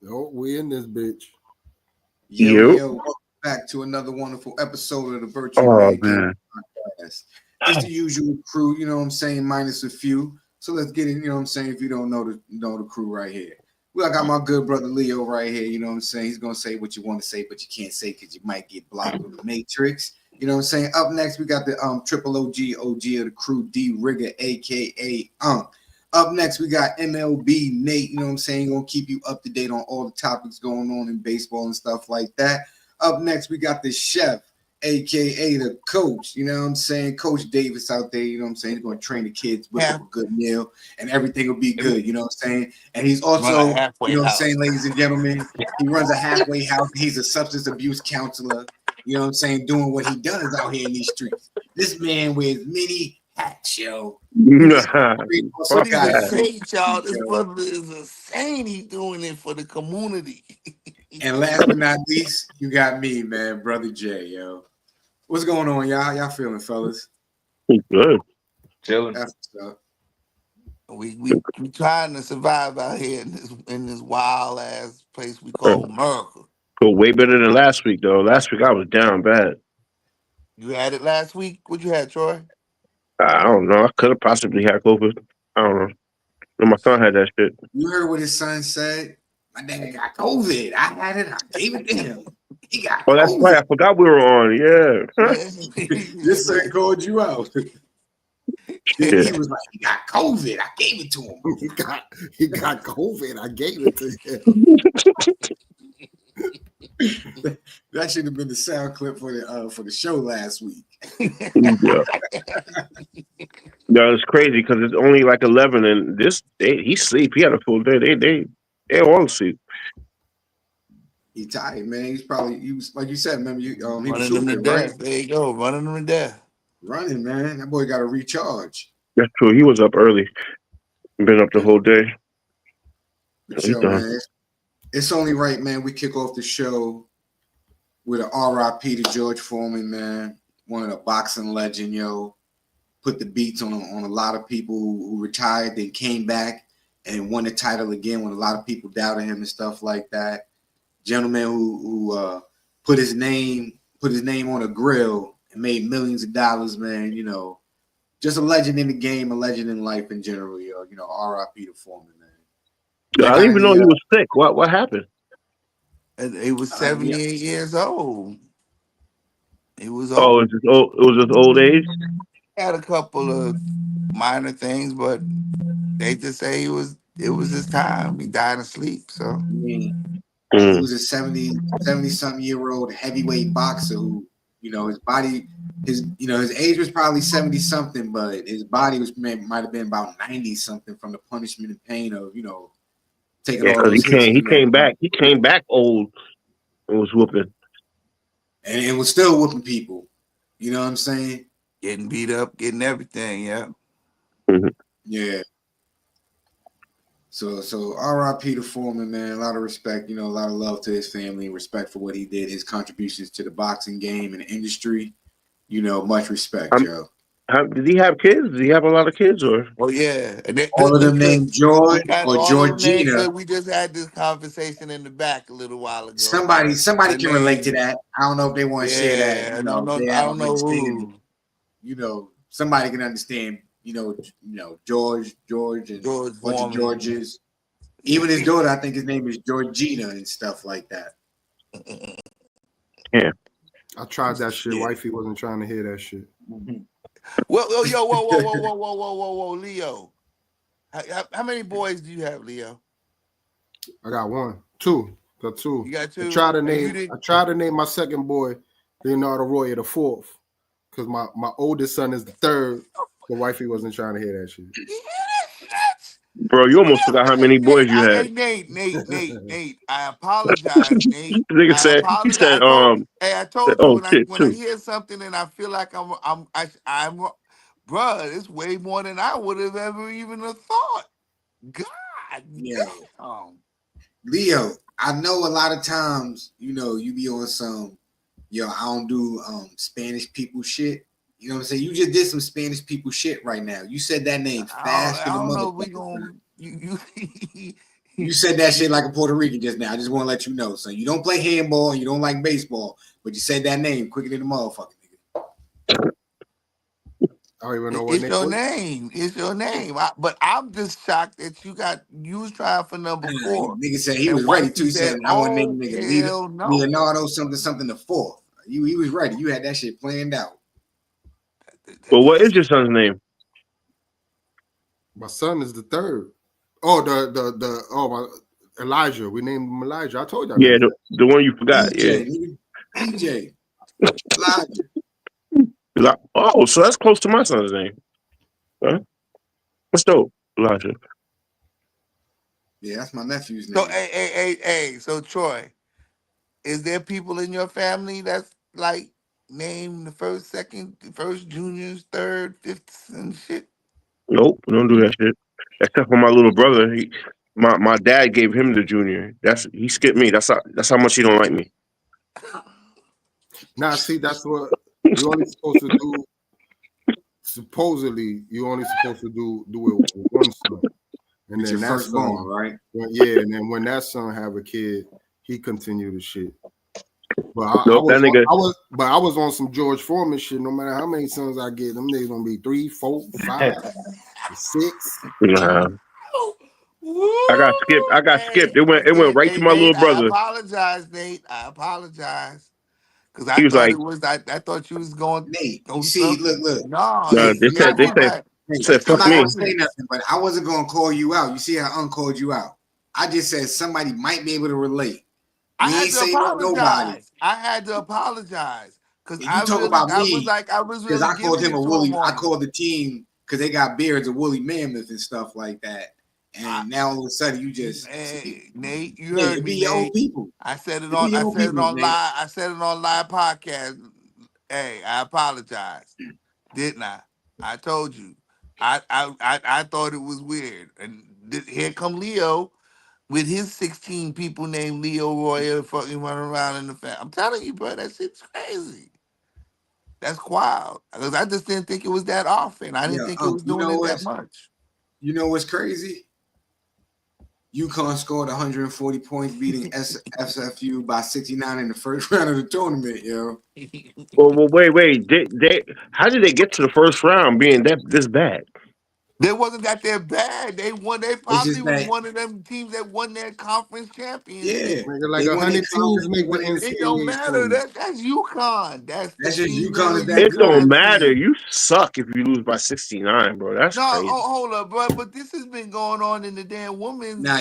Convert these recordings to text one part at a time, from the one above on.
Yo, we in this bitch. You. Welcome back to another wonderful episode of the Virtual Oh Mancave man. podcast. It's the usual crew, you know what I'm saying, minus a few. So let's get in, you know what I'm saying, if you don't know the crew right here. Well, I got my good brother Leo right here, you know what I'm saying? He's gonna say what you want to say, but you can't say because you might get blocked with the Matrix. You know what I'm saying? Up next, we got the triple OG of the crew, D Rigger, aka Unk. Up next, we got MLB Nate. You know what I'm saying? Gonna keep you up to date on all the topics going on in baseball and stuff like that. Up next, we got the chef, aka the coach. You know what I'm saying? Coach Davis out there. You know what I'm saying? He's gonna train the kids, whip up a good meal, and everything will be good. You know what I'm saying? And he's also, you know what I'm saying, ladies and gentlemen, he runs a halfway house. He's a substance abuse counselor. You know what I'm saying? Doing what he does out here in these streets. This man wears many hats, yo. Fuck But he's a that. saint, y'all. This brother is a saint. He's doing it for the community. And last but not least, you got me, man, brother Jay, yo. What's going on, y'all? Y'all feeling, fellas? Good. Chilling. That's what's up. We trying to survive out here in this wild ass place we call America. Cool. Way better than last week though. Last week I was down bad. You had it last week. What you had, Troy? I don't know. I could have possibly had COVID. I don't know. No, my son had that shit. You heard what his son said? My nigga got COVID. I had it. I gave it to him. He got Oh, that's COVID. right. I forgot we were on. Yeah. This son called you out. Yeah. He was like, he got COVID. I gave it to him. He got COVID. I gave it to him. That should have been the sound clip for the show last week. Yeah. Yeah, it's crazy because it's only like 11, and he sleep. He had a full day. They all sleep. He tired, man. He was like you said, remember he was running them to hooping, death. right? There you go, running them to death. Running, man. That boy got to recharge. That's true. He was up early. Been up the whole day. But yo, man, it's only right, man. We kick off the show with an R.I.P. to George Foreman, man. One of the boxing legend, yo. Put the beats on a lot of people who retired, then came back and won the title again when a lot of people doubted him and stuff like that. Gentleman who put his name on a grill and made millions of dollars, man. You know, just a legend in the game, a legend in life in general, yo. You know, R.I.P. to Foreman, man. I didn't even know he was sick. What happened? And he was 78 years old. He was old. Oh, it was just old age? Had a couple of minor things, but they just say it was his time. He died in sleep. So he was a 70-something-year-old heavyweight boxer who, you know, his body, his age was probably 70-something, but his body might have been about 90-something from the punishment and pain of, you know, taking all those hits. He came back old and was whooping. And it was still whooping people. You know what I'm saying? Getting beat up, getting everything, yeah. Mm-hmm. Yeah. So R.I.P. to Foreman, man. A lot of respect, you know, a lot of love to his family, respect for what he did, his contributions to the boxing game and the industry. You know, much respect, Joe. Did he have kids? Did he have a lot of kids, or? Oh yeah, and all of them named George or Georgina. We just had this conversation in the back a little while ago. Somebody can relate to that. I don't know if they want to share that. You know, I don't know who. You know, somebody can understand. You know, George, and a bunch of Georges. Even his daughter, I think his name is Georgina and stuff like that. Yeah, I tried that shit. Wifey wasn't trying to hear that shit. Well, whoa, Leo. How many boys do you have, Leo? I got two. Got two. You got two. I tried to name my second boy Leonardo Roy the fourth, because my oldest son is the third. The wifey wasn't trying to hear that shit. Bro, you almost forgot how many boys you had. Nate. I apologize, Nate. Nigga said, he said, I told you when I hear something and I feel like I'm bro, it's way more than I would have ever even thought. God, yeah. Leo, I know a lot of times, you know, you be on some, I don't do Spanish people shit. You know what I'm saying? You just did some Spanish people shit right now. You said that name fast. I don't know if we gonna You said that shit like a Puerto Rican just now. I just want to let you know. So you don't play handball and you don't like baseball, but you said that name quicker than the motherfucker, nigga. I don't even know what It's your name. It's your name. But I'm just shocked that you was trying for number 4. Nigga said he And was ready once to. He said, said, I want to name "Oh the nigga hell no." Leonardo something the 4th. He was ready. You had that shit planned out. Well, what is your son's name? My son is the 3rd. Oh, my Elijah. We named him Elijah. I told you. Yeah, the one you forgot. EJ, nigga. EJ. Elijah. Oh, so that's close to my son's name. Huh? That's dope, Elijah. Yeah, that's my nephew's name. So hey. So Troy, is there people in your family that's like named the 1st, 2nd, 1st, juniors, 3rd, 5th, and shit? Nope, we don't do that shit. Except for my little brother. My dad gave him the junior. He skipped me. That's how much he don't like me. Now, see, that's what you only supposed to do. Supposedly, you only supposed to do it with one son, and it's then your that firstborn, son, right? and then when that son have a kid, he continue the shit. But I Nope, that nigga. I was on some George Foreman shit. No matter how many sons I get, them niggas gonna be 3, 4, 5, 6. Nah. I got skipped. It went right to my Nate, little I brother. apologize, Nate. I apologize. Because I He was thought like, it was I thought you was going Nate, to you do see, something. look. No, Nate, they you gotta said remember, fuck I'm not me. gonna say nothing, but I wasn't gonna call you out. You see how uncalled you out. I just said somebody might be able to relate. I We had ain't to say nobody. apologize. I had to apologize. Because And you talk about me I was because really I called giving him it a to him woolly. I on it. called the team because they got beards of woolly mammoth and stuff like that. And now all of a sudden you just Nate, you Nate, heard it me, be your own Nate. people. I said it It be your own people, on Nate. live. I said it on live podcast. Hey, I apologize, didn't I? I told you. I thought it was weird, and here come Leo with his 16 people named Leo Royer fucking running around in the family. I'm telling you, bro, that shit's crazy. That's wild. Because I just didn't think it was that often. I didn't Yeah, think it was you doing know it that what's much. you know what's crazy? UConn scored 140 points, beating SFU by 69 in the first round of the tournament, yo. Well, wait. How did they get to the first round being this bad? They wasn't that they're bad. They won. They It's probably just was that, one of them teams that won their conference yeah, championship. Nigga, like they won their 100 teams conference. They make the won their, It don't NCAA matter. tournament. That's UConn. That's the that's just UConn female is that It don't good. UConn matter. team. You suck if you lose by 69, bro. That's No, crazy. hold up, bro. But this has been going on in the damn women's. Now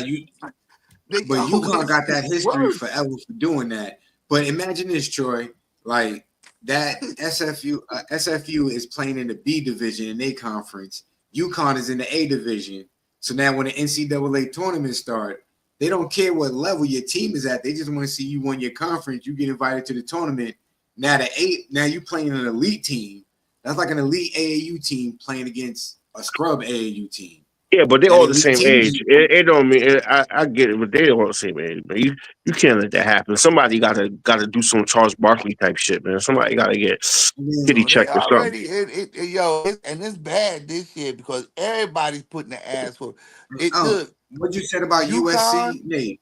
but UConn This got that shit's history worse. forever for doing that. But imagine this, Troy, like that SFU is playing in the B division in their conference. UConn is in the A division. So now when the NCAA tournament start, they don't care what level your team is at. They just want to see you win your conference. You get invited to the tournament. Now you playing an elite team. That's like an elite AAU team playing against a scrub AAU team. Yeah, but they That all the elite same team age. It don't mean I get it, but they all the same age. Man, you can't let that happen. Somebody gotta do some Charles Barkley type shit, man. Somebody gotta get kitty So they checked or something. already and it's bad this year because everybody's putting the ass for it. Oh, Look, what you said about UConn, USC, Nate?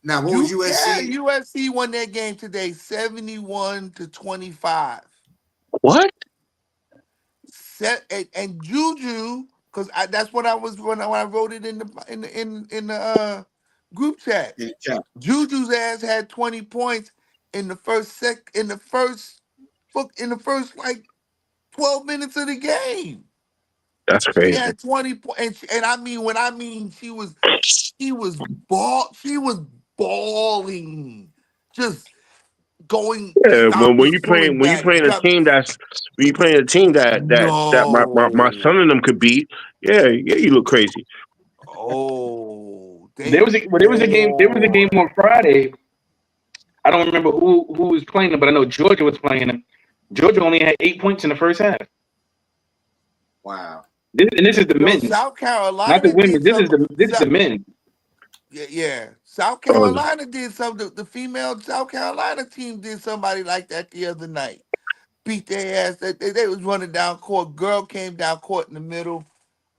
Now, what was USC? USC won that game today, 71-25. What? And Juju, because that's what I was when I wrote it in the group chat. Yeah. Juju's ass had 20 points in the first like 12 minutes of the game. That's She crazy. had 20 points, and I mean she was balling, just going Yeah, stop when and you pulling back. playing a team that my No. son and them could beat, yeah, you look crazy. Oh, There they was a game. There was a game on Friday. I don't remember who was playing them, but I know Georgia was playing them. Georgia only had 8 points in the first half. Wow. This is the men's, South not the Carolina women. did This is some. the men. Yeah. South Oh, Carolina did something. The female South Carolina team did somebody like that the other night. Beat their ass. They was running down court. Girl came down court in the middle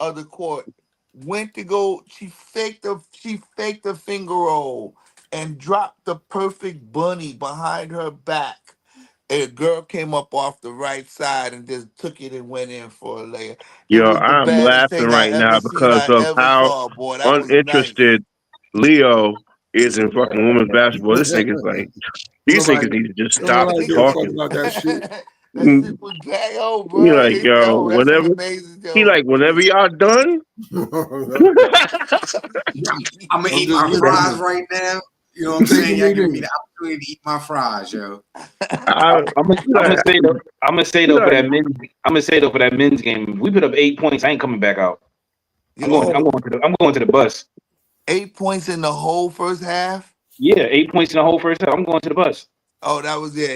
of the court went to go. She faked a finger roll and dropped the perfect bunny behind her back. A girl came up off the right side and just took it and went in for a layup. It Yo, was the I'm baddest laughing thing I right ever now seen. because I of ever how saw, boy. That was nice. uninterested Leo is in fucking women's basketball. This nigga's like, these Nobody, niggas need to just stop nobody give a fuck talking. about that shit. That shit was gay, He bro. like, yo, That's some whenever amazing, he yo. like, whenever y'all done. I'm gonna I'm eat just my listening. fries right now. You know what I'm Take saying? it Y'all in. giving me the opportunity to eat my fries, yo. I, I'm gonna say though. I'm gonna say he though for like, that men's. I'm gonna say though for that men's game. If we put up 8 points, I ain't coming back out. I'm going. Oh, I'm going to the bus. 8 points in the whole first half. Yeah, 8 points in the whole first half. I'm going to the bus. Oh, that was yeah.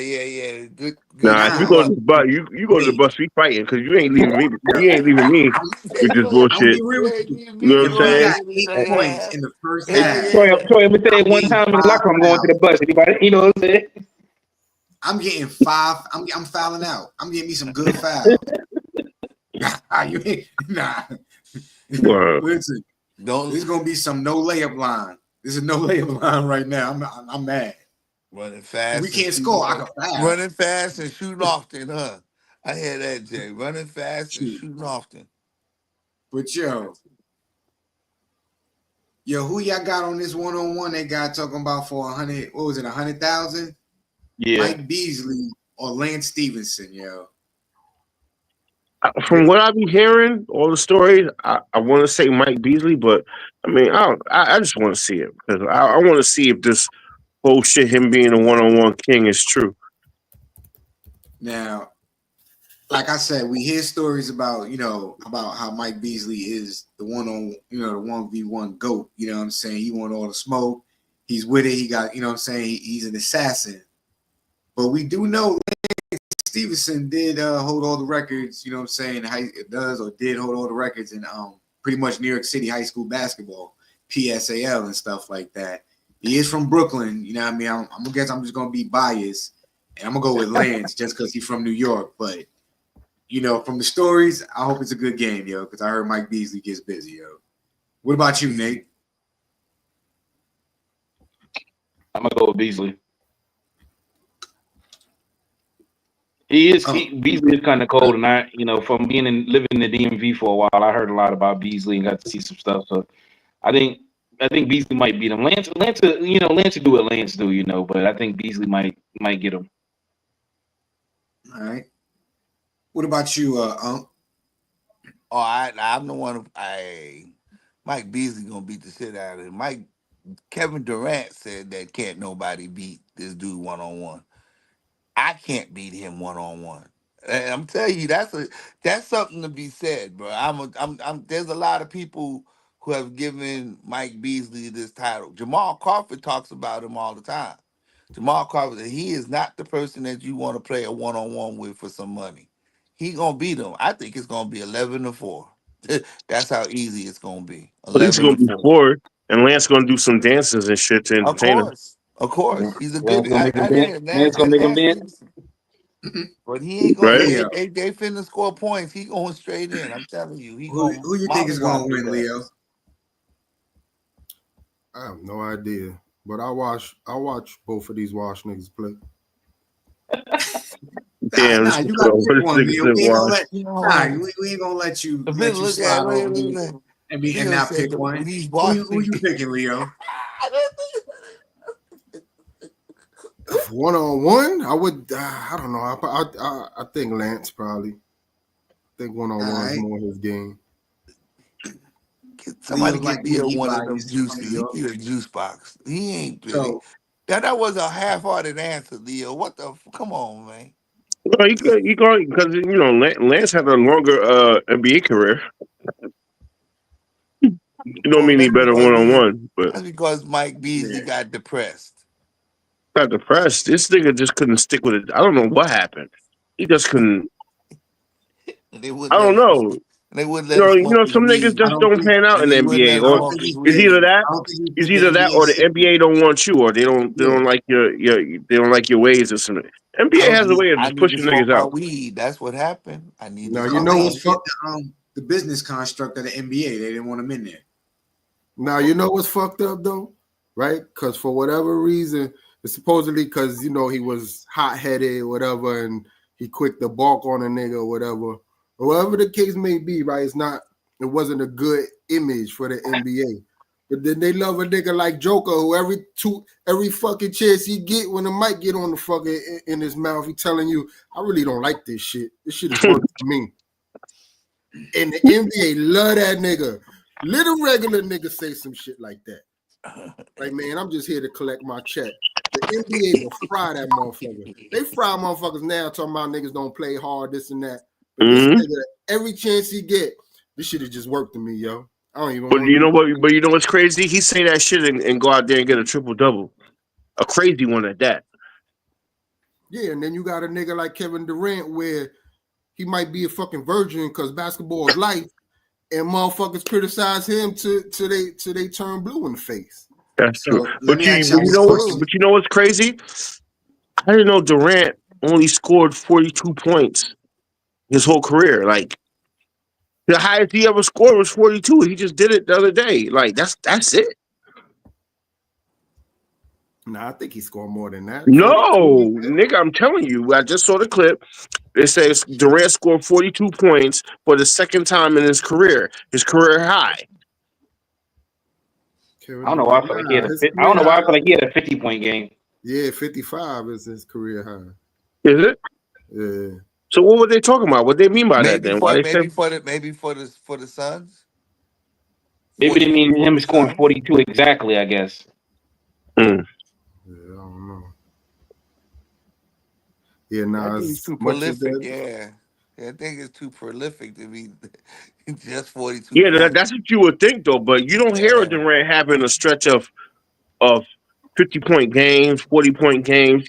Good nah, if you Nah. go to luck. the bus, you go to the Hey, bus, we fighting because you ain't leaving me. yo, You ain't leaving me I'm, with this I'm gonna bullshit. be real with you. You know what I'm If we saying? got 8 points in the first Yeah, half, Troy, I'm gonna say I'm it one getting time in the five locker room. I'm going to the fouls. bus. Anybody, you know what I'm saying? I'm getting five. I'm fouling out. I'm getting me some good fouls. You ain't, nah. Word. Listen, Don't there's gonna be some no layup line. This is no layup line right now. I'm mad. running If we fast and can't shooting score, I off. can foul. Running fast and shooting often, huh? I hear that, Jay. Running fast and Shoot. shooting often. But yo, who y'all got on this one-on-one? They got talking about for 100. What was it? 100,000? Yeah. Mike Beasley or Lance Stevenson, yo. From what I be hearing, all the stories, I want to say Mike Beasley, but I mean, I don't. I just want to see it because I want to see if this whole shit, him being a one-on-one king, is true. Now, like I said, we hear stories about about how Mike Beasley is the one on the 1v1 GOAT. You know what I'm saying? He want all the smoke. He's with it. He got you know what I'm saying. He's an assassin. But we do know Stevenson did hold all the records. You know what I'm saying? Does or did hold all the records in pretty much New York City high school basketball, PSAL and stuff like that. He is from Brooklyn. You know what I mean? I'm gonna guess I'm just gonna be biased, and I'm gonna go with Lance just because he's from New York. But from the stories, I hope it's a good game, yo, because I heard Mike Beasley gets busy, yo. What about you, Nate? I'm gonna go with Beasley. Beasley is kind of cold, and from living in the DMV for a while, I heard a lot about Beasley and got to see some stuff. So I think Beasley might beat him. Lance will do what Lance do, but I think Beasley might get him. All right. What about you, Unc? Oh, I'm the one. Mike Beasley gonna beat the shit out of him. Kevin Durant said that can't nobody beat this dude 1-on-1. I can't beat him 1-on-1. And I'm telling you, that's something to be said, bro. There's a lot of people who have given Mike Beasley this title. Jamal Crawford talks about him all the time. Jamal Crawford, he is not the person that you want to play a 1-on-1 with for some money. He gonna beat him. I think it's gonna be 11-4. That's how easy it's gonna be. But it's 11 gonna to be 4. forward, and Lance gonna do some dances and shit to Of entertain him, course. Of course. He's a Lance good gonna make him I dance. hear Lance gonna make him Lance dance. Stevenson. But he ain't gonna. right? Leo, They finna score points. He going straight in. I'm telling you, he who gonna you think is gonna mollywop his win, Leo? ass. I have no idea, but I watch both of these Wash niggas play. Damn, Nah, this you is gotta so. pick This one, nigga Leo. said We ain't gonna wash. let You nah, know, we ain't gonna let you the bitch look at slide over he and done not said pick one. these Who Boston. you picking, Leo? 1-on-1, I would. I don't know. I think Lance probably. I think All 1-on-1 is right. more his game. Somebody Leo's get like me, Leo he one of them biased from New juices. He York. need a juice box. He ain't really. So That was a half-hearted answer, Leo. What the? Come on, man. Well, you go because Lance had a longer NBA career. You don't Oh, mean he better one on one, but that's because Mike Beasley yeah. got depressed. got depressed. This nigga just couldn't stick with it. I don't know what happened. He just couldn't. And they I wouldn't let don't him smoke. know. They wouldn't let him smoke his Some niggas weed. I just don't don't think pan out And in the they wouldn't NBA, let him I or don't smoke think his he's it's picking either weed. that, I don't think he's it's picking either that, or NBA the City. NBA don't want you, or they Yeah. don't like they don't like your ways or something. NBA has a way of I just need to pushing smoke niggas my out. weed. That's what happened. I need to Now I you don't smoke know think my he what's weed. fit fuck. the the business construct of the NBA. They didn't want him in there. Now you know what's fucked up though, right? Because for whatever reason, it's supposedly because he was hot headed, whatever, and he quick to balk on a nigga or whatever. Or whatever the case may be, right? It wasn't a good image for the NBA. But then they love a nigga like Joker, who every fucking chance he get, when the mic get on the fucking in his mouth, he telling you, I really don't like this shit. This shit is working for me. And the NBA love that nigga. Little regular nigga say some shit like that. Like, man, I'm just here to collect my check. The NBA will fry that motherfucker. They fry motherfuckers now talking about niggas don't play hard, this and that. But this nigga, every chance he get, this shit has just worked to me, yo. I don't even. But you know what's crazy? He say that shit and go out there and get a triple double, a crazy one at that. Yeah, and then you got a nigga like Kevin Durant where he might be a fucking virgin because basketball is life, and motherfuckers criticize him till they turn blue in the face. That's true. But you know what's crazy? I didn't know Durant only scored 42 points his whole career. Like, the highest he ever scored was 42. He just did it the other day. Like, that's it. Nah, I think he scored more than that. No, nigga, I'm telling you. I just saw the clip. It says Durant scored 42 points for the second time in his career high. I don't know why I feel like he had a 50-point game. Yeah, 55 is his career high. Is it? Yeah. So what were they talking about? What they mean by that then? Maybe for the Suns. Maybe they mean him scoring 42 exactly, I guess. Yeah, I don't know. Yeah, nah, it's too prolific. Yeah, I think it's too prolific to be just 42. Yeah, that's what you would think though. But you don't hear of Durant having a stretch of 50-point games, 40-point games.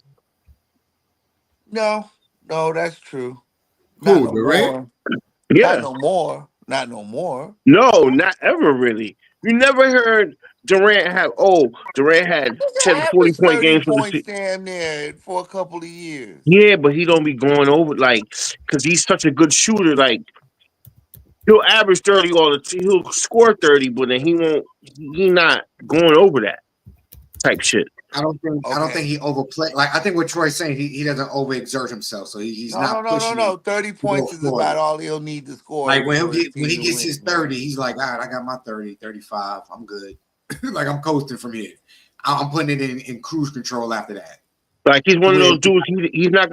No, that's true. Who, Durant? Yeah. Not no more. No, not ever really. You never heard Durant had 10, 40-point games for the season. Damn near for a couple of years. Yeah, but he don't be going over because he's such a good shooter. Like, he'll average 30 all the time. He'll score 30, but then he not going over that type shit. I don't think he overplayed. Like, I think what Troy's saying, he doesn't overexert himself, so he's not pushing. No. 30 points is about all he'll need to score. Like, when he gets his 30, he's like, all right, I got my 30, 35. I'm good. Like, I'm coasting from here. I'm putting it in cruise control after that. Like, he's one of those dudes. He's not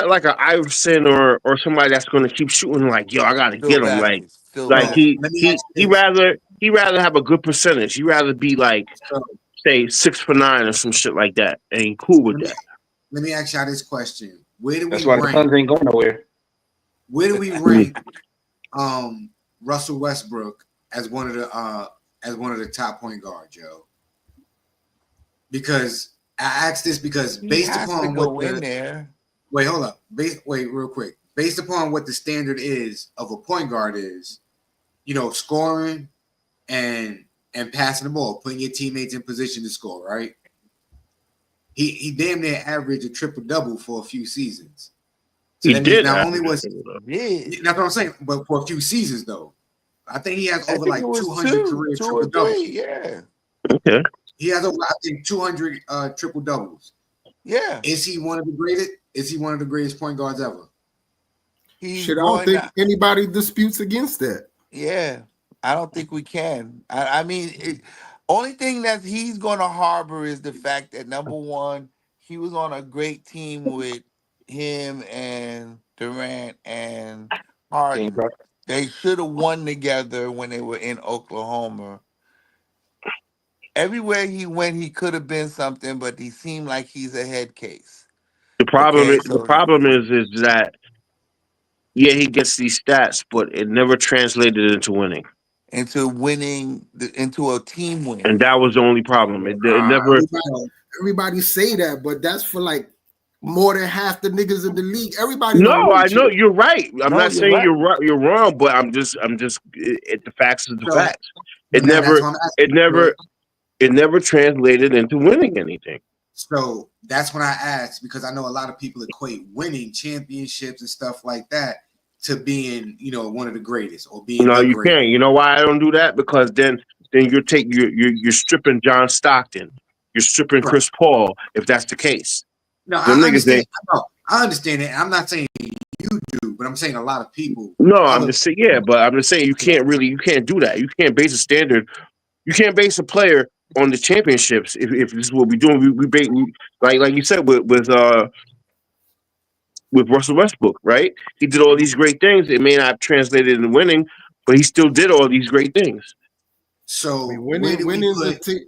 like an Iverson or somebody that's gonna keep shooting. Like, yo, I gotta get him. He rather have a good percentage. He rather be like, say 6 for 9 or some shit like that. Ain't cool with that. Let me ask y'all this question: That's why the Suns ain't going nowhere. Where do we rank Russell Westbrook as one of the top point guards, yo? Because I asked this because based upon wait, hold up. Wait, real quick. Based upon what the standard is of a point guard is, scoring and passing the ball, putting your teammates in position to score, right? He damn near averaged a triple-double for a few seasons. So he did. Not only was that's what I'm saying, but for a few seasons though. I think he has over like 200 career triple-doubles. Yeah. Okay. He has over, I think, 200 triple-doubles. Yeah. Is he one of the greatest? Is he one of the greatest point guards ever? I don't think anybody disputes against that. Yeah. I don't think we can. I mean, only thing that he's going to harbor is the fact that, number one, he was on a great team with him and Durant and Harden. They should have won together when they were in Oklahoma. Everywhere he went, he could have been something, but he seemed like he's a head case. The problem is that, yeah, he gets these stats, but it never translated into winning. Into a team win. And that was the only problem. It never. Everybody say that, but that's for like more than half the niggas in the league. Everybody. No, I know you're right. I'm not saying right. you're right. You're wrong, but I'm just. The facts is the facts. It never translated into winning anything. So that's when I asked, because I know a lot of people equate winning championships and stuff like that to being, you know, one of the greatest or being No, the you greatest. can't. You know why I don't do that? Because then you're stripping John Stockton. You're stripping Right. Chris Paul if that's the case. No, Them I niggas understand. they I understand it. I'm not saying you do, but I'm saying a lot of people. no, I'm Other, just saying but I'm just saying you can't do that. You can't base a standard. You can't base a player on the championships if this is what we're doing. Like you said with Russell Westbrook, right? He did all these great things. It may not have translated into winning, but he still did all these great things. so I mean, where do we winning's a put? team.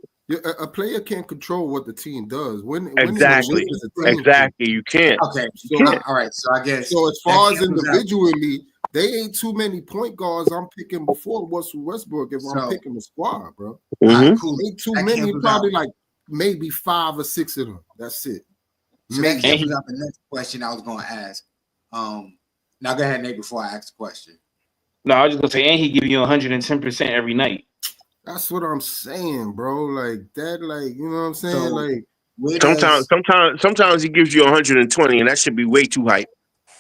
A player can't control what the team does. Winning Exactly. is a team thing. Exactly. You can't. Okay, You can't. all right. So I guess So as that far as cancels out. individually, they ain't too many point guards I'm picking before Russell Westbrook if I'm picking the squad, bro. All Mm-hmm. right, cool. Ain't too That many, cancels probably out. like maybe 5 or 6 of them. That's it. So Maybe. that cancels out the next question I was going to ask. Now go ahead, Nate, before I ask the question. No, I was just gonna say, and he give you 110% every night. That's what I'm saying, bro. Like that, like, you know what I'm saying? So like where does Sometimes he gives you 120, and that should be way too hype.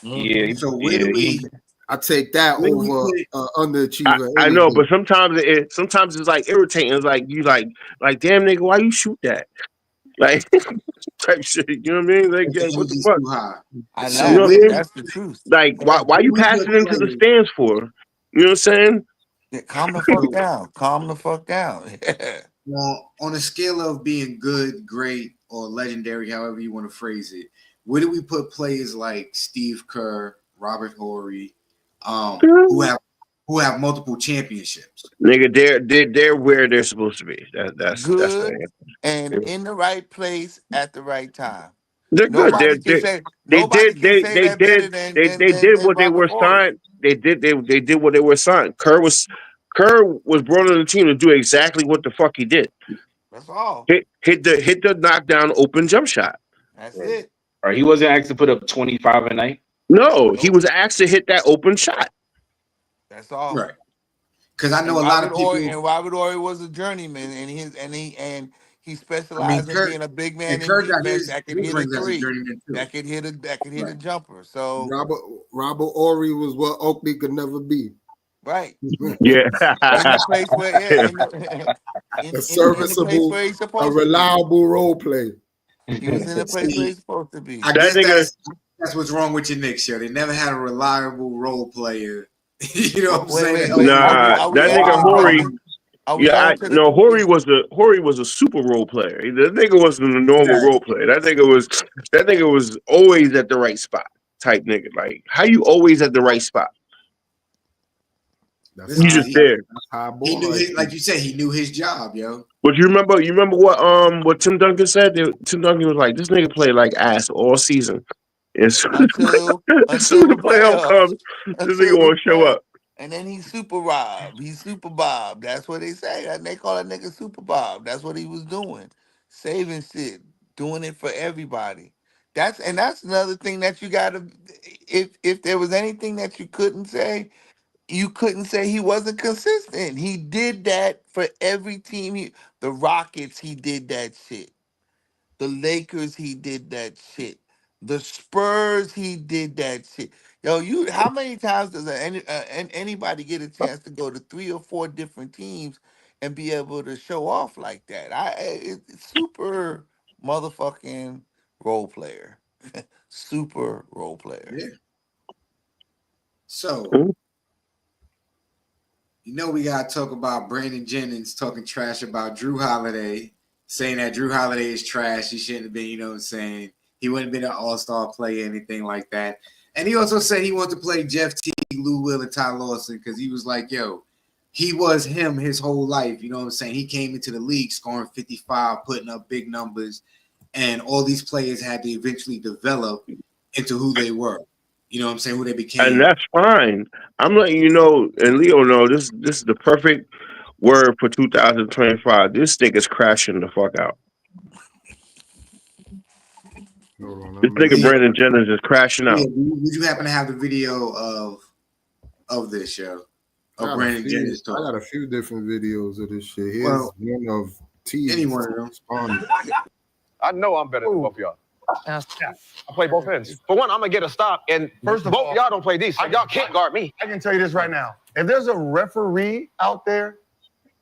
Yeah, so where do we I take that where do we over put underachiever. I any know, day. but sometimes it's like irritating. It's like you like damn nigga, why you shoot that? Like type shit. You know what I mean? Like if the what the energy's fuck? too high? I So You know know. what I where mean? That's the truth. Like Yeah. why you we passing put into the players? stands for? You know what I'm saying? Yeah, calm the fuck So, down. Calm the fuck down. Yeah. well, on a scale of being good, great, or legendary, however you want to phrase it, where do we put players like Steve Kerr, Robert Horry, who have multiple championships? Nigga, they're where they're supposed to be. That's the Good and answer. in the right place at the right time. They're good. Nobody can say They nobody did can say that better they did than what they Robert were Horry. signed. They did what they were signed. Kerr was brought on the team to do exactly what the fuck he did. That's all. Hit the knockdown open jump shot. That's it. or he wasn't asked to put up 25 a night. No, he Nope. was asked to hit that open shot. That's all. Right. Because I know a lot of people. Robert Horry was a journeyman, and he I mean, specialized in Kurt being a big man and in Kurt got defense that could his hit a rings as a three, journeyman too. that could hit a Right. jumper. So Robert Ory was what Oakley could never be. right Yeah. in the place where in the A in the place serviceable, where he's a supposed to be. reliable role player. He was in the place where See, he's supposed to be. I That guess nigga that's what's wrong with your Knicks, yo. They never had a reliable role player. You know what I'm Wait, saying? wait, That wait. helped nah, Are we that going nigga to the Horry. question? Are we Yeah, going to the? Horry was a super role player. That nigga wasn't a normal role player. That nigga was always at the right spot type nigga. Like how you always at the right spot? That's Listen, You high. just there. That's high he ball. knew his, like you said, he knew his job, yo. But you remember what Tim Duncan said? Tim Duncan was like, this nigga played like ass all season. And as soon until as, soon as until the the playoff playoffs. comes, this nigga Until the won't show playoffs. up. And then he's Super Rob. He's Super Bob. That's what they say. And they call that nigga Super Bob. That's what he was doing. Saving shit. Doing it for everybody. That's another thing that you gotta if there was anything that you couldn't say he wasn't consistent. He did that for every team. The Rockets, he did that shit. The Lakers, he did that shit. The Spurs, he did that shit. Yo, how many times does anybody get a chance to go to 3 or 4 different teams and be able to show off like that? It's super motherfucking role player, super role player. Yeah. So, Mhm. we gotta talk about Brandon Jennings talking trash about Drew Holiday, saying that Drew Holiday is trash. He shouldn't have been, you know what I'm saying? He wouldn't have been an all-star player, anything like that. And he also said he wanted to play Jeff Teague, Lou Will, and Ty Lawson because he was like, yo, he was him his whole life. You know what I'm saying? He came into the league scoring 55, putting up big numbers, and all these players had to eventually develop into who they were. You know what I'm saying? Who they became. And that's fine. I'm letting you know, and Leo know this is the perfect word for 2025. This nigga's crashing the fuck out. Hold on, This nigga Brandon Jennings is crashing out. Would you happen to have the video of this show? Of Brandon Jennings I got a few different videos of this shit. Here's one of T. Any one of them. I know I'm better than both y'all. I play both ends. For one, I'm gonna get a stop, and first of all, y'all don't play decent. Y'all can't guard me. I can tell you this right now: if there's a referee out there,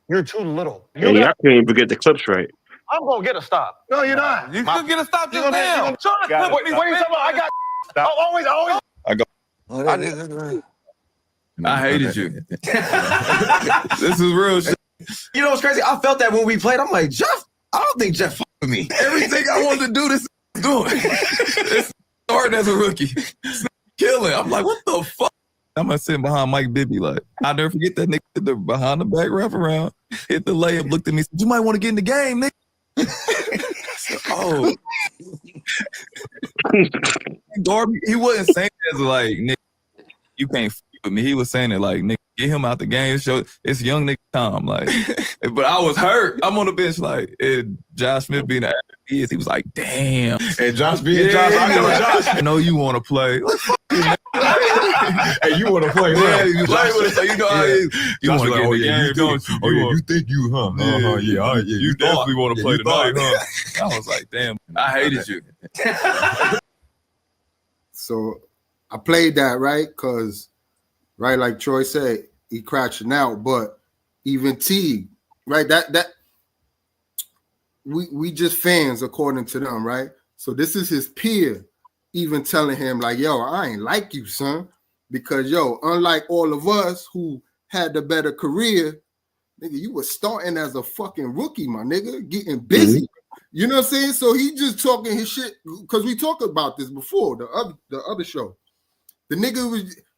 you're too little. And y'all can't even get the clips right. I'm gonna get a stop. No, you're not. You could get a stop just now. What are you talking about? I got. Always. I hated you. This is real shit. You know what's crazy? I felt that when we played. I'm like, Jeff, I don't think Jeff fucked with me. Everything I wanted to do, this is doing. It's starting as a rookie. Killing. I'm like, what the fuck? I'm sitting behind Mike Bibby. Like, I'll never forget that nigga hit the behind the back wraparound, hit the layup, looked at me, said, you might want to get in the game, nigga. Said, oh. Darby, he wasn't saying it as like, nigga, you can't f with me. He was saying it like, nigga, get him out the game. Show it's young nigga time. Like, but I was hurt. I'm on the bench like, and Josh Smith being the he is, he was like, damn. And Josh being Josh, I know Josh. I know you want to play. Like, fuck you, man. Hey, you want to play, yeah, right? you play with it, so you know how it is. You want to get in the game, don't you? Oh, yeah, you think you, huh? Yeah, all right, yeah. You definitely want to play tonight, huh? I was like, damn, I hated you. So I played that, right? Because, right, like Troy said, he crashing out, but even T, right? That we just fans according to them, right? So this is his peer even telling him like, yo, I ain't like you, son, because yo, unlike all of us who had the better career, nigga, you was starting as a fucking rookie, my nigga, getting busy. Mm-hmm. You know what I'm saying? So he just talking his shit because we talked about this before the other show. The nigga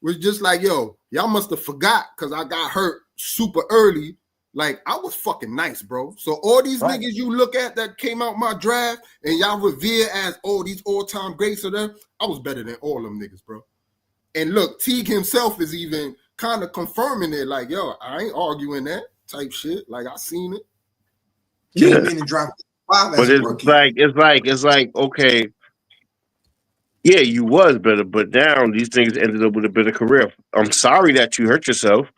was just like, yo, y'all must have forgot because I got hurt super early. Like, I was fucking nice, bro. So all these niggas you look at that came out my draft and y'all revere as, oh, these all-time greats or them, I was better than all them niggas, bro. And look, Teague himself is even kind of confirming it, like, yo, I ain't arguing that type shit. Like, I seen it. Yeah. Came in and dropped 5 as but it's like, okay, yeah, you was better, but now these things ended up with a better career. I'm sorry that you hurt yourself.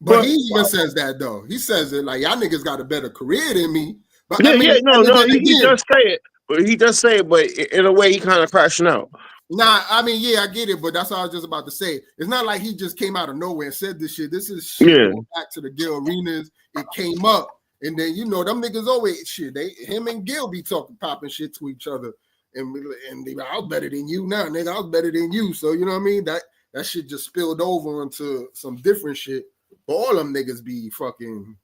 But he even says that though. He says it like y'all niggas got a better career than me. But yeah, he does say it. But he does say it, but in a way, he kind of crashing out. Nah, I mean, yeah, I get it, but that's what I was just about to say. It's not like he just came out of nowhere and said this shit. This is shit going back to the Gil Arenas. It came up, and then them niggas always shit. Him and Gil be popping shit to each other, and they like, I was better than you now, nigga. I was better than you. So you know what I mean? That shit just spilled over into some different shit. But all them niggas be fucking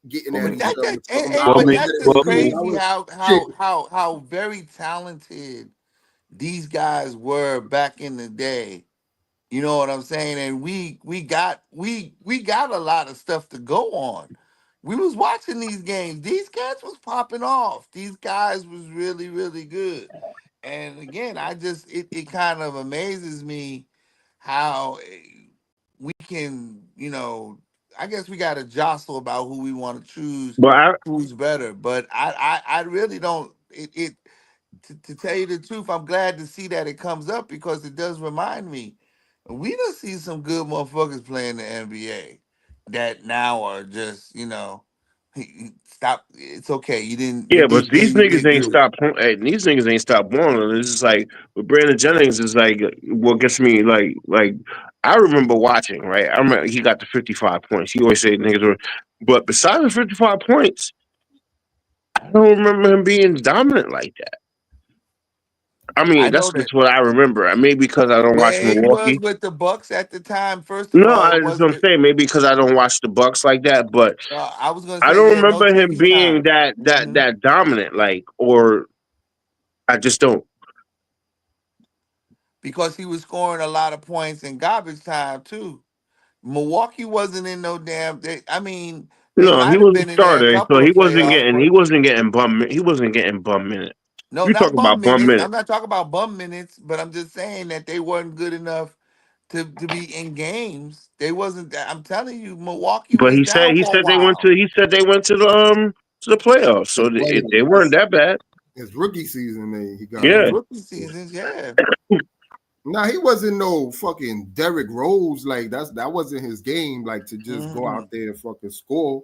getting at each other. That's just crazy how very talented these guys were back in the day. You know what I'm saying? And we got a lot of stuff to go on. We was watching these games. These cats was popping off. These guys was really, really good. And again, it kind of amazes me how we can, I guess we got to jostle about who we want to choose, who's better. But I really don't. To tell you the truth, I'm glad to see that it comes up because it does remind me. We done see some good motherfuckers playing the NBA that now are just, stop. It's okay. You didn't. Yeah, but these niggas ain't stop. These niggas ain't stop balling. It's just like with Brandon Jennings is like what gets me like I remember watching, right? I remember he got the 55 points. He always say niggas were, but besides the 55 points, I don't remember him being dominant like that. I mean, that's just what I remember. Maybe because I don't watch Milwaukee. He was with the Bucks at the time. First of all, that's what I'm saying. Maybe because I don't watch the Bucks like that. But I was going to say I don't remember him being that dominant. Like, or I just don't. Because he was scoring a lot of points in garbage time too. Milwaukee wasn't in no damn. I mean, no, he was a starter, so he wasn't getting bum. He wasn't getting bum minutes. No, you not bum minutes. I'm not talking about bum minutes, but I'm just saying that they weren't good enough to be in games. They wasn't. I'm telling you, Milwaukee. But was he said they went to the playoffs, so they weren't that bad. His rookie season, he got rookie seasons, yeah. Nah, he wasn't no fucking Derrick Rose. Like that wasn't his game. Like to just go out there and fucking score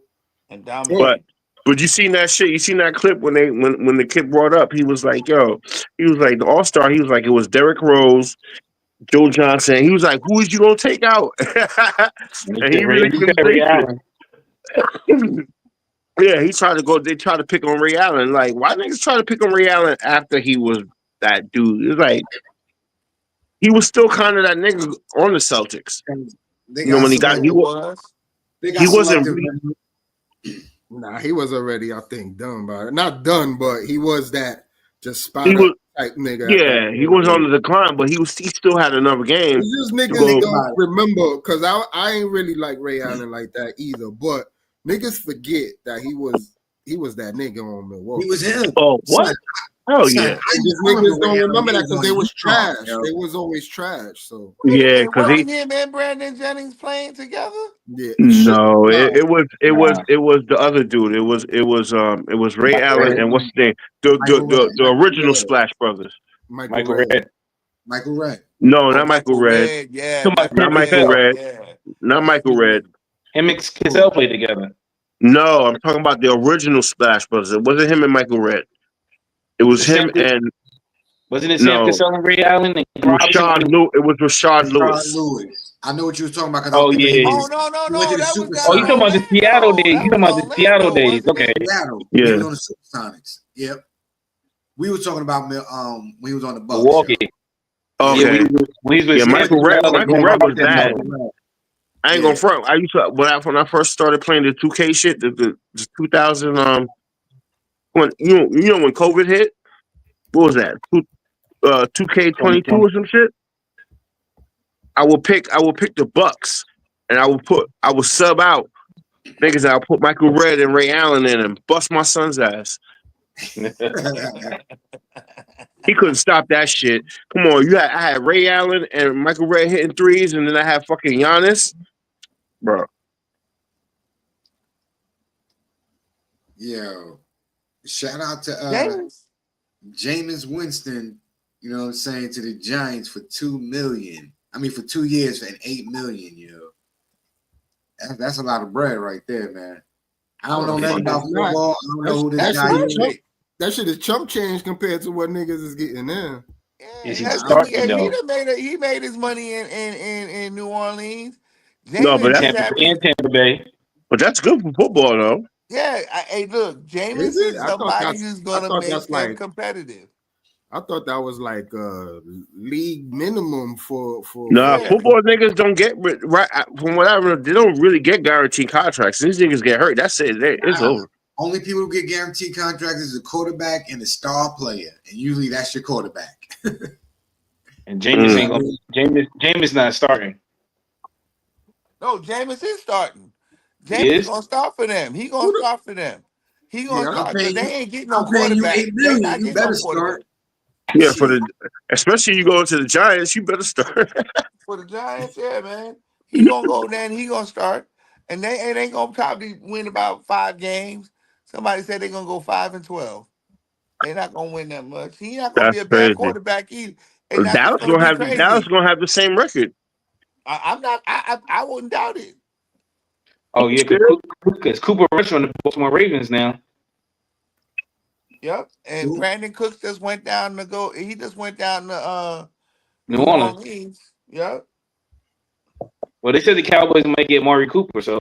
and dominate. But you seen that shit? You seen that clip when the kid brought up? He was like, "Yo," he was like the All Star. He was like, it was Derrick Rose, Joe Johnson. He was like, "Who is you gonna take out?" And he really couldn't Ray say Allen. shit. Yeah, he tried to go. They tried to pick on Ray Allen. Like, why niggas try to pick on Ray Allen after he was that dude? It's like he was still kind of that nigga on the Celtics. They You know, got when he got selective. They got he wasn't. selective. Nah, he was already, I think, done by it. Not done, but he was that just spot He was. type nigga. Yeah, he was on the decline, but he still had another game. It's just niggas don't remember because I ain't really like Ray Allen like that either. But niggas forget that he was that nigga on Milwaukee. He was him. Oh, what? Oh yeah. Niggas don't remember that because they was trash. They was always trash. So yeah, because him and Brandon Jennings playing together. Yeah. No, it was the other dude. It was Ray Allen and what's his name? The original Splash Brothers. Michael Redd. Michael Redd. No, not Michael Redd. Yeah, not Michael Redd. Not Michael Redd. Him and Cassell played together. No, I'm talking about the original Splash Brothers. It wasn't him and Michael Redd. It was him and wasn't it Sam Cassell and Ray Allen and it was Rashard Lewis. I know what you was talking about. Oh yeah. No. You talking about the Seattle days? You talking about the Seattle days? Okay. Seattle. Yeah. He was on the Supersonics. Yep. We were talking about when he was on the Bucks. Milwaukee. Okay. Yeah, Michael Redd was bad. I ain't gonna front. I used to when I first started playing the 2K shit, the 2000 when when COVID hit. What was that? 2K22 or some shit. I will pick the Bucks, and I will sub out niggas. I'll put Michael Redd and Ray Allen in and bust my son's ass. He couldn't stop that shit. Come on, I had Ray Allen and Michael Redd hitting threes, and then I had fucking Giannis, bro. Yo, shout out to Jameis Winston. You know what I'm saying, to the Giants for $2 million. I mean, for 2 years and $8 million. Yo, that's a lot of bread right there, man. I don't know nothing about football. I don't know who this guy is. That shit is chump change compared to what niggas is getting now. He made his money in New Orleans. No, but that's Tampa Bay. But that's good for football, though. Yeah, hey, look, Jameis is somebody who's gonna make them competitive. I thought that was like league minimum for. Nah, football niggas don't get right from whatever. They don't really get guaranteed contracts. These niggas get hurt. That's it. It's over. Only people who get guaranteed contracts is a quarterback and a star player, and usually that's your quarterback. And Jameis not starting. No, Jameis is starting. Jameis gonna start for them. He gonna start for them. He gonna start because they ain't getting no quarterback. You better start. Yeah, especially you go to the Giants, you better start. For the Giants, yeah, man. He gonna go there and he gonna start. And they ain't gonna probably win about 5 games. Somebody said they're gonna go 5-12. They're not gonna win that much. He's not gonna be a bad quarterback either. Dallas gonna have the same record. I wouldn't doubt it. Oh yeah, because Cooper Rush on the Baltimore Ravens now. Yep, and Brandon Cooks just went down to go. He just went down to New Orleans. Yep. Well, they said the Cowboys might get Maury Cooper, so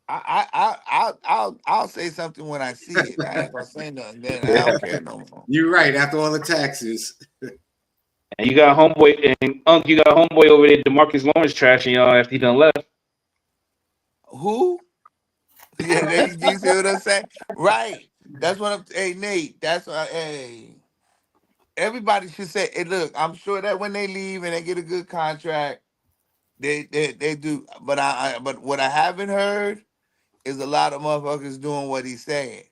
I'll say something when I see it. I ain't gonna say nothing then. I don't care no more. You're right. After all the taxes. And you got homeboy and you got homeboy over there, DeMarcus Lawrence trashing y'all after he done left. Who? Yeah, you see what I'm saying? Right. That's what I'm. Hey, Nate. That's what. Hey. Everybody should say. Hey, look. I'm sure that when they leave and they get a good contract, they do. But what I haven't heard is a lot of motherfuckers doing what he's saying.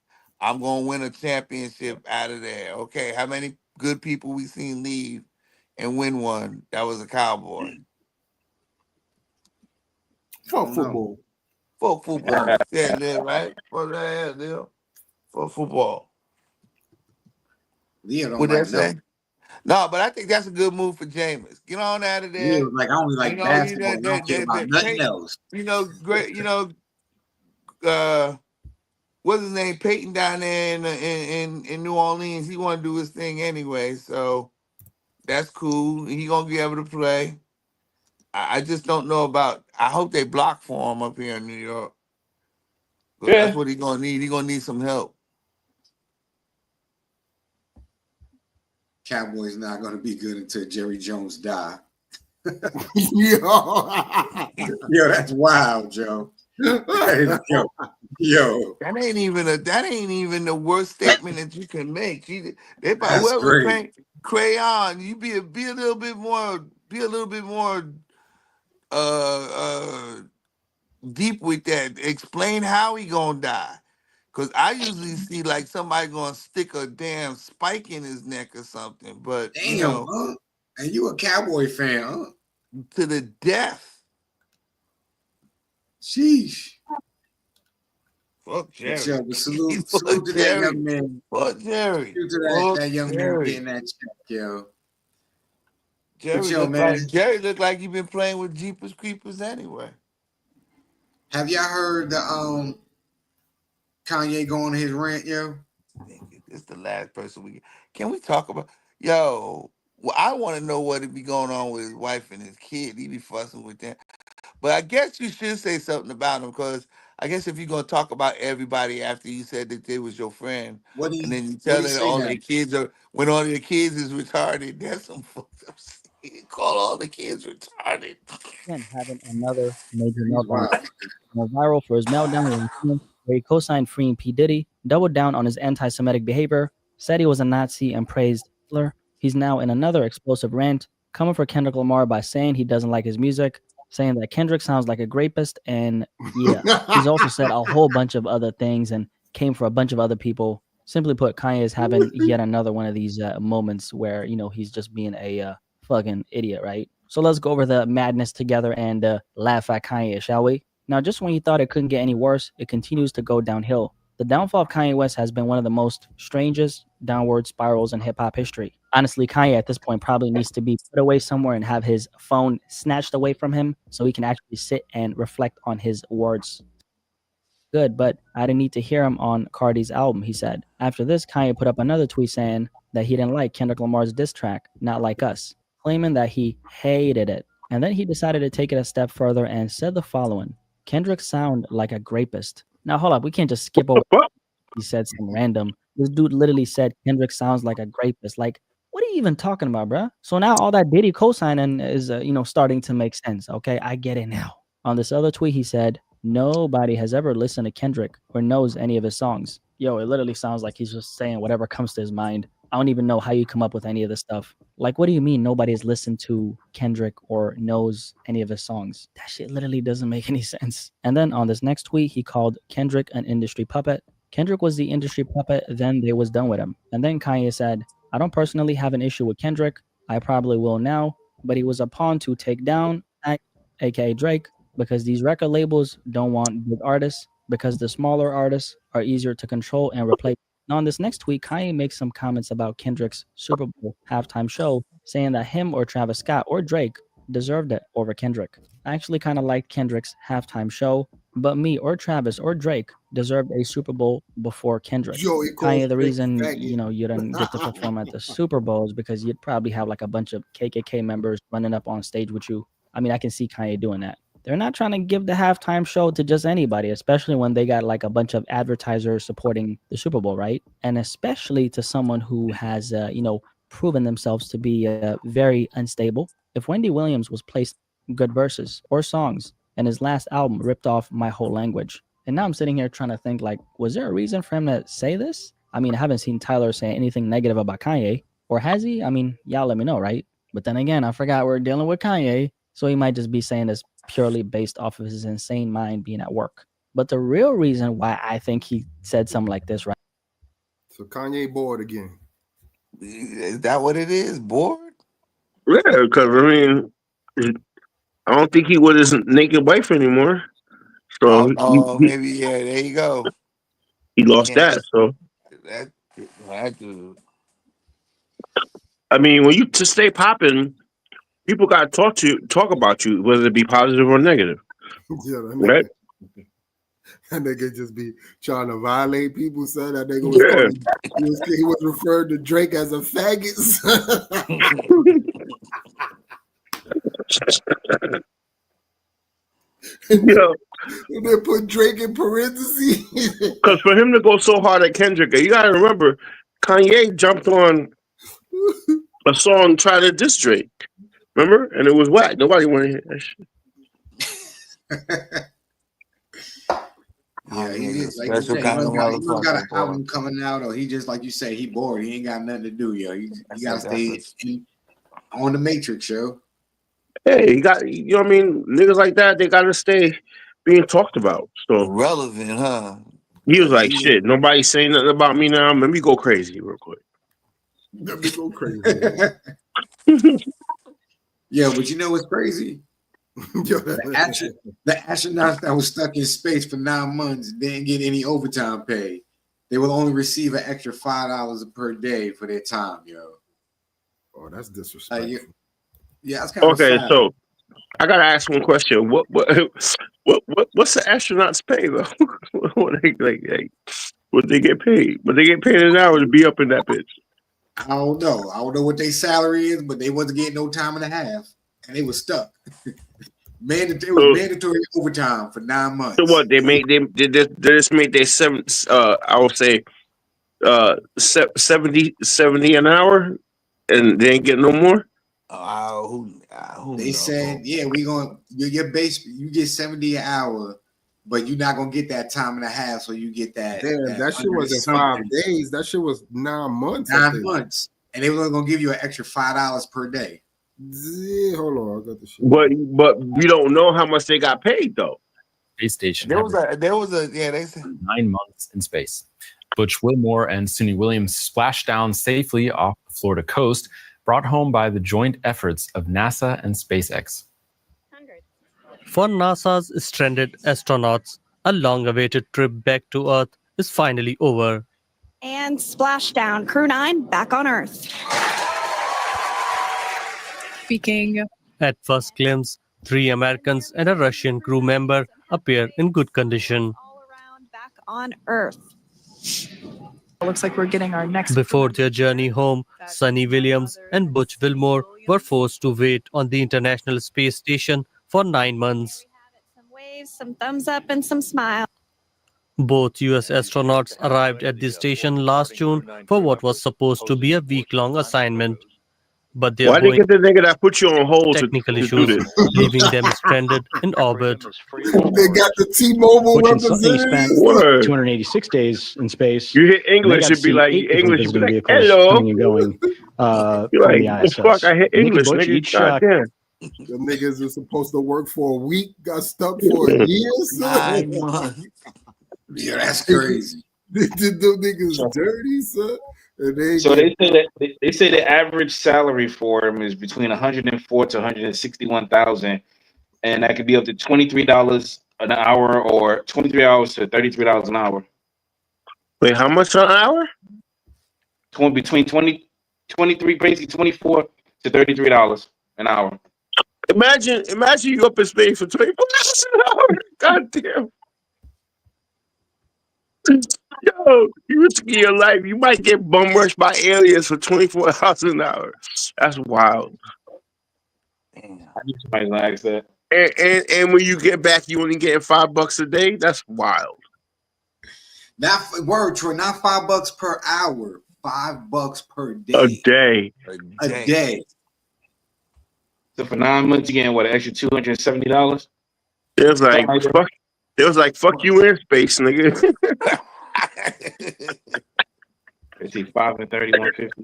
I'm gonna win a championship out of there. Okay. How many good people we seen leave and win one? That was a Cowboy. Fuck football. Fuck football. Yeah, right? Fuck that deal. Fuck football. Yeah, don't what like that say? No, but I think that's a good move for Jameis. Get on out of there. Yeah, like I only like basketball. I don't care about nothing else. Great. what's his name, Peyton down there in New Orleans. He want to do his thing anyway, so that's cool. He gonna be able to play. I just don't know about. I hope they block for him up here in New York. But that's Yeah. what he gonna need. He gonna need some help. Cowboys not gonna be good until Jerry Jones die. Yo, Yo, that's wild, Joe. Yo, That ain't even the worst statement that you can make. They about that's whoever great. paint crayon. You be a little bit more deep with that. Explain how he gonna die. Cause I usually see like somebody gonna stick a damn spike in his neck or something. But Damn, huh? And you a Cowboy fan, huh? To the death. Sheesh. Fuck Jerry. Yo, salute to that young man. Fuck Jerry. Salute to that young man getting that check, yo. Jerry look like he been playing with Jeepers Creepers anyway. Have y'all heard the Kanye go on his rant, yo? It's the last person can we talk about? Yo, well, I want to know what it be going on with his wife and his kid. He be fussing with them. But I guess you should say something about him, because I guess if you're gonna talk about everybody after you said that they was your friend, and then you tell that all their kids are when all their kids is retarded, that's some fucked up shit. Call all the kids retarded. Again, having another major meltdown. Viral for his meltdown where he co-signed freeing P. Diddy, doubled down on his anti-Semitic behavior, said he was a Nazi, and praised Hitler. He's now in another explosive rant, coming for Kendrick Lamar by saying he doesn't like his music, saying that Kendrick sounds like a rapist, and yeah, he's also said a whole bunch of other things and came for a bunch of other people. Simply put, Kanye is having yet another one of these moments where, he's just being a fucking idiot, right? So let's go over the madness together and laugh at Kanye, shall we? Now, just when you thought it couldn't get any worse, it continues to go downhill. The downfall of Kanye West has been one of the most strangest downward spirals in hip-hop history. Honestly, Kanye at this point probably needs to be put away somewhere and have his phone snatched away from him so he can actually sit and reflect on his words. Good, but I didn't need to hear him on Cardi's album, he said. After this, Kanye put up another tweet saying that he didn't like Kendrick Lamar's diss track, Not Like Us, claiming that he hated it. And then he decided to take it a step further and said the following: Kendrick sound like a rapist. Now, hold up. We can't just skip over. He said some random. This dude literally said Kendrick sounds like a rapist. Like, what are you even talking about, bruh? So now all that Diddy co-signing is, starting to make sense. Okay, I get it now. On this other tweet, he said, nobody has ever listened to Kendrick or knows any of his songs. Yo, it literally sounds like he's just saying whatever comes to his mind. I don't even know how you come up with any of this stuff. Like, what do you mean nobody's listened to Kendrick or knows any of his songs? That shit literally doesn't make any sense. And then on this next tweet, he called Kendrick an industry puppet. Kendrick was the industry puppet, then they was done with him. And then Kanye said, I don't personally have an issue with Kendrick. I probably will now, but he was a pawn to take down, aka Drake, because these record labels don't want big artists, because the smaller artists are easier to control and replace. Now, on this next tweet, Kanye makes some comments about Kendrick's Super Bowl halftime show, saying that him or Travis Scott or Drake deserved it over Kendrick. I actually kind of liked Kendrick's halftime show, but me or Travis or Drake deserved a Super Bowl before Kendrick. Kanye, the reason you didn't get to perform at the Super Bowl is because you'd probably have like a bunch of KKK members running up on stage with you. I mean, I can see Kanye doing that. They're not trying to give the halftime show to just anybody, especially when they got like a bunch of advertisers supporting the Super Bowl, right? And especially to someone who has, proven themselves to be very unstable. If Wendy Williams was placed good verses or songs and his last album ripped off My Whole Language, and now I'm sitting here trying to think, like, was there a reason for him to say this? I mean, I haven't seen Tyler say anything negative about Kanye, or has he? I mean, y'all let me know, right? But then again, I forgot we're dealing with Kanye, so he might just be saying this purely based off of his insane mind being at work. But the real reason why I think he said something like this, right? So Kanye bored again. Is that what it is? Bored? Yeah, because I don't think he with his naked wife anymore. So maybe there you go. He lost that. So that dude. I mean, when you to stay popping, people got to talk about you, whether it be positive or negative. Yeah, right? That nigga just be trying to violate people, son. That nigga was calling, he was referring to Drake as a faggot. And they put Drake in parentheses. Because for him to go so hard at Kendrick, you gotta remember, Kanye jumped on a song trying to diss Drake. Remember? And it was whack. Nobody wanted to hear that shit. Yeah, he is like he got an album coming out, or he just like you say, he bored. He ain't got nothing to do, yo. He gotta stay on the Matrix, yo. Hey, you got, you know what I mean? Niggas like that, they gotta stay being talked about. So relevant, huh? He was like, shit, nobody's saying nothing about me now. Let me go crazy real quick. Let me go crazy. Yeah, but you know what's crazy? The astronauts that was stuck in space for 9 months didn't get any overtime pay. They will only receive an extra $5 per day for their time, yo. Oh, that's disrespectful. Yeah, that's kind of okay. sad. So I gotta ask one question. What's the astronauts pay though? What they get paid? What they get paid an hour to be up in that bitch? I don't know. I don't know what their salary is, but they wasn't getting no time and a half, and they was stuck. It was mandatory overtime for 9 months. So what they just made their I would say 70 an hour, and they ain't getting no more. They said, yeah, we going your base. You get 70 an hour, but you're not gonna get that time and a half. So you get that. Damn, that shit wasn't 5 days. That shit was 9 months. 9 months, and they were only gonna give you an extra $5 per day. Yeah, hold on, I got the shit. But we don't know how much they got paid though. Space station. There was a they said 9 months in space. Butch Wilmore and Suni Williams splashed down safely off the Florida coast, brought home by the joint efforts of NASA and SpaceX. For NASA's stranded astronauts, a long-awaited trip back to Earth is finally over. And splashdown, Crew 9 back on Earth. Speaking. At first glimpse, 3 Americans and a Russian crew member appear in good condition. All around back on Earth. Looks like we're getting our next. Before their journey home, Suni Williams and Butch Wilmore were forced to wait on the International Space Station for 9 months. Some waves, some thumbs up, and some smiles. Both U.S. astronauts arrived at the station last June for what was supposed to be a week-long assignment. But they Why they get the nigga that put you on hold technical to issues, do this? leaving them stranded in orbit. They got the T-Mobile He representative. spent 286 days in space. You hit English, it'd be like English, you'd be like, hello. Coming and going, You're like, the the fuck, I hit Nick and English, Butch nigga. each, Goddamn. The niggas are supposed to work for a week, got stuck for a year. 9 months. Yeah, that's crazy. They did them niggas dirty, son. So they say the average salary for him is between $104,000 to $161,000, and that could be up to $23 an hour or 23 hours to $33 an hour. Wait, how much an hour? Between 23, basically 24 to $33 an hour. Imagine you up in space for 24 hours an hour. God damn. Yo, you risking your life. You might get bum rushed by aliens for 24 hours an hour. That's wild. Damn. Somebody's gonna ask that. And when you get back, you only getting $5 a day. That's wild. Not word, Troy. Not $5 per hour. $5 per day. A day. So for 9 months, you getting what, an extra $270? It was like fuck. It was like fuck you in space, nigga. Let's see, 5 and 30, 150.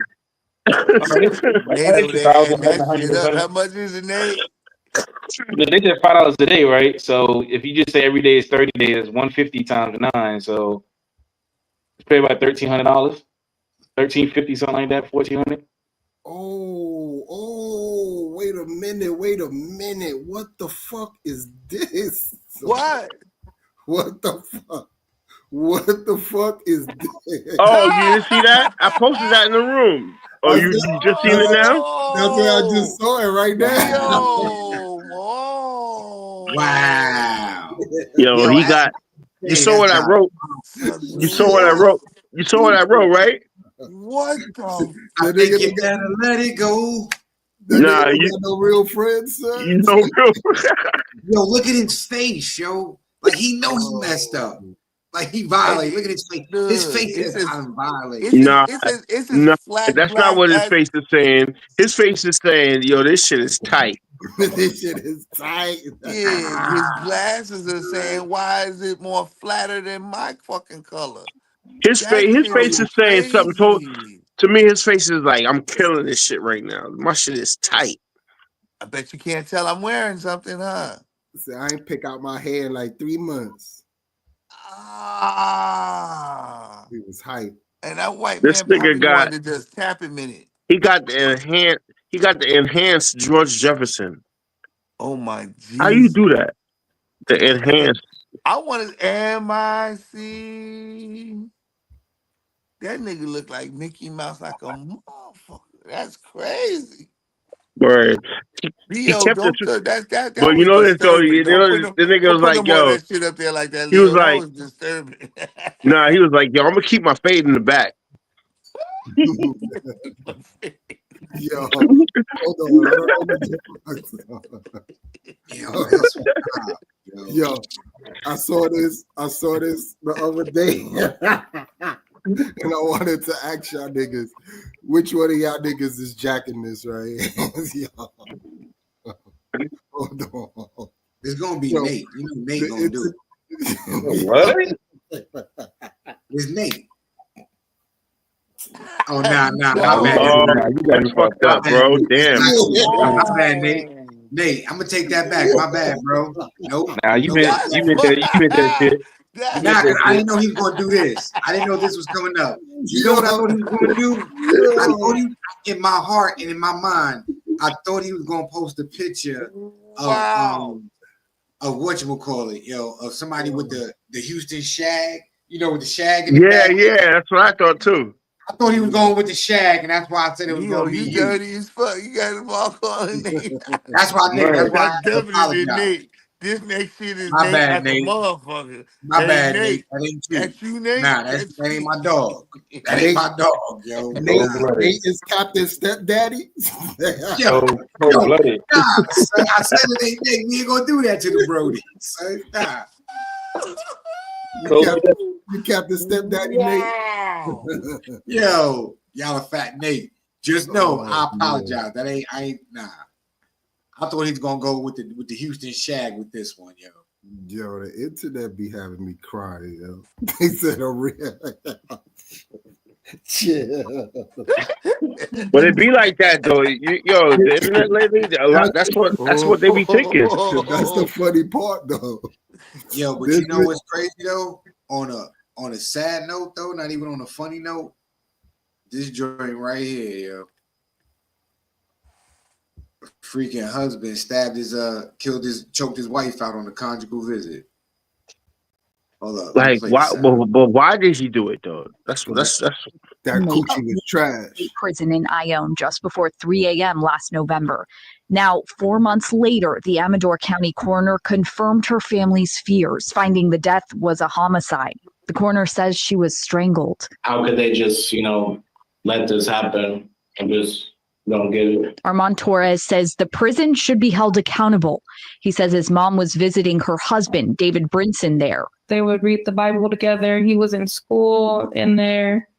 How much is it, Nate? They said $5 a day, right? So if you just say every day is 30 days, it's 150 times 9. So it's probably about $1,300, $1,350, something like that, $1,400. Oh, wait a minute. What the fuck is this? What? What the fuck? What the fuck is this? Oh, you didn't see that? I posted that in the room. Oh, you just seen it now? That's where I just saw it right now. Wow. Yo, he got You saw what I wrote. You saw what I wrote. You saw what I wrote, right? What the? I think you better let it go. Nah, you got no real friends, son. You know, real. Yo, look at his face, yo. Like he know he messed up. Like he violated. Look at his face. His face says I'm violated. Nah, nah, flat that's not black what his ass- face is saying. His face is saying, "Yo, this shit is tight." This shit is tight. Yeah, his glasses are saying, "Why is it more flatter than my fucking color?" His That face shit is saying something. crazy. To me, his face is like, "I'm killing this shit right now. My shit is tight." I bet you can't tell I'm wearing something, huh? See, I ain't pick out my hair in like 3 months. Ah. He was hype. And that white This man nigga probably got. wanted to just tap him in it. He got the enhanced. He got the enhanced George Jefferson. Oh my Jesus! How you do that? The enhanced. I want to MIC. That nigga look like Mickey Mouse, like a motherfucker. That's crazy. Word. He Leo, kept it. don't that But you was know this though. disturbing. Don't put The nigga don't was put like, no more of "Yo." that shit up there like that, He was Leo. That like, was disturbing. "Nah." He was like, "Yo, I'm gonna keep my fade in the back." Yo, hold on. Yo, I saw this the other day. And I wanted to ask y'all niggas, which one of y'all niggas is jacking this right? Yo. Hold on. It's gonna be Nate. You know Nate gonna do it. What? It's Nate. Oh nah. My Oh, bad. you got me fucked up, bro. Damn. My bad, Nate. Nate, I'm gonna take that back. My bad, bro. Nope. Nah, you meant that shit. Nah, because I didn't know he was gonna do this. I didn't know this was coming up. You know what I thought he was gonna do? I thought he, in my heart and in my mind, I thought he was gonna post a picture of whatchamacallit, yo, of somebody with the Houston shag, you know, with the shag in the back. Yeah, that's what I thought too. I thought he was going with the shag, and that's why I said it was Yo, gonna be you dirty as fuck. You got him all calling Nate. That's why Nate. That's why I definitely apologize. Nate. This next shit is My Nate bad, like Nate. a motherfucker. My That bad, ain't Nate. That ain't true. That's you, Nate. Nah, that ain't my dog. That ain't my dog, yo. Nate is Captain Stepdaddy. Yo, blooded. Nah, son, I said it ain't Nate. We ain't gonna do that to the Brody. Son, nah. You Captain Stepdaddy Nate. Yo, y'all a fat Nate. Just know, I apologize. That ain't. I ain't. Nah. I thought he was gonna go with the Houston shag with this one, yo. Yo, the internet be having me crying, yo. They said a real. But it be like that though. Yo, the internet lately, a lot. That's what they be thinking. That's the funny part, though. Yo, but you know what's crazy though? On a sad note though, not even on a funny note, this joint right here, yo. Freaking husband stabbed choked his wife out on a conjugal visit. Hold up. Like why? But why did he do it though? That's that coochie was trash. Prison in Ione just before 3 a.m. last November. Now, 4 months later, the Amador County coroner confirmed her family's fears, finding the death was a homicide. The coroner says she was strangled. How could they just, let this happen and just don't get it? Armand Torres says the prison should be held accountable. He says his mom was visiting her husband, David Brinson, there. They would read the Bible together. He was in school in there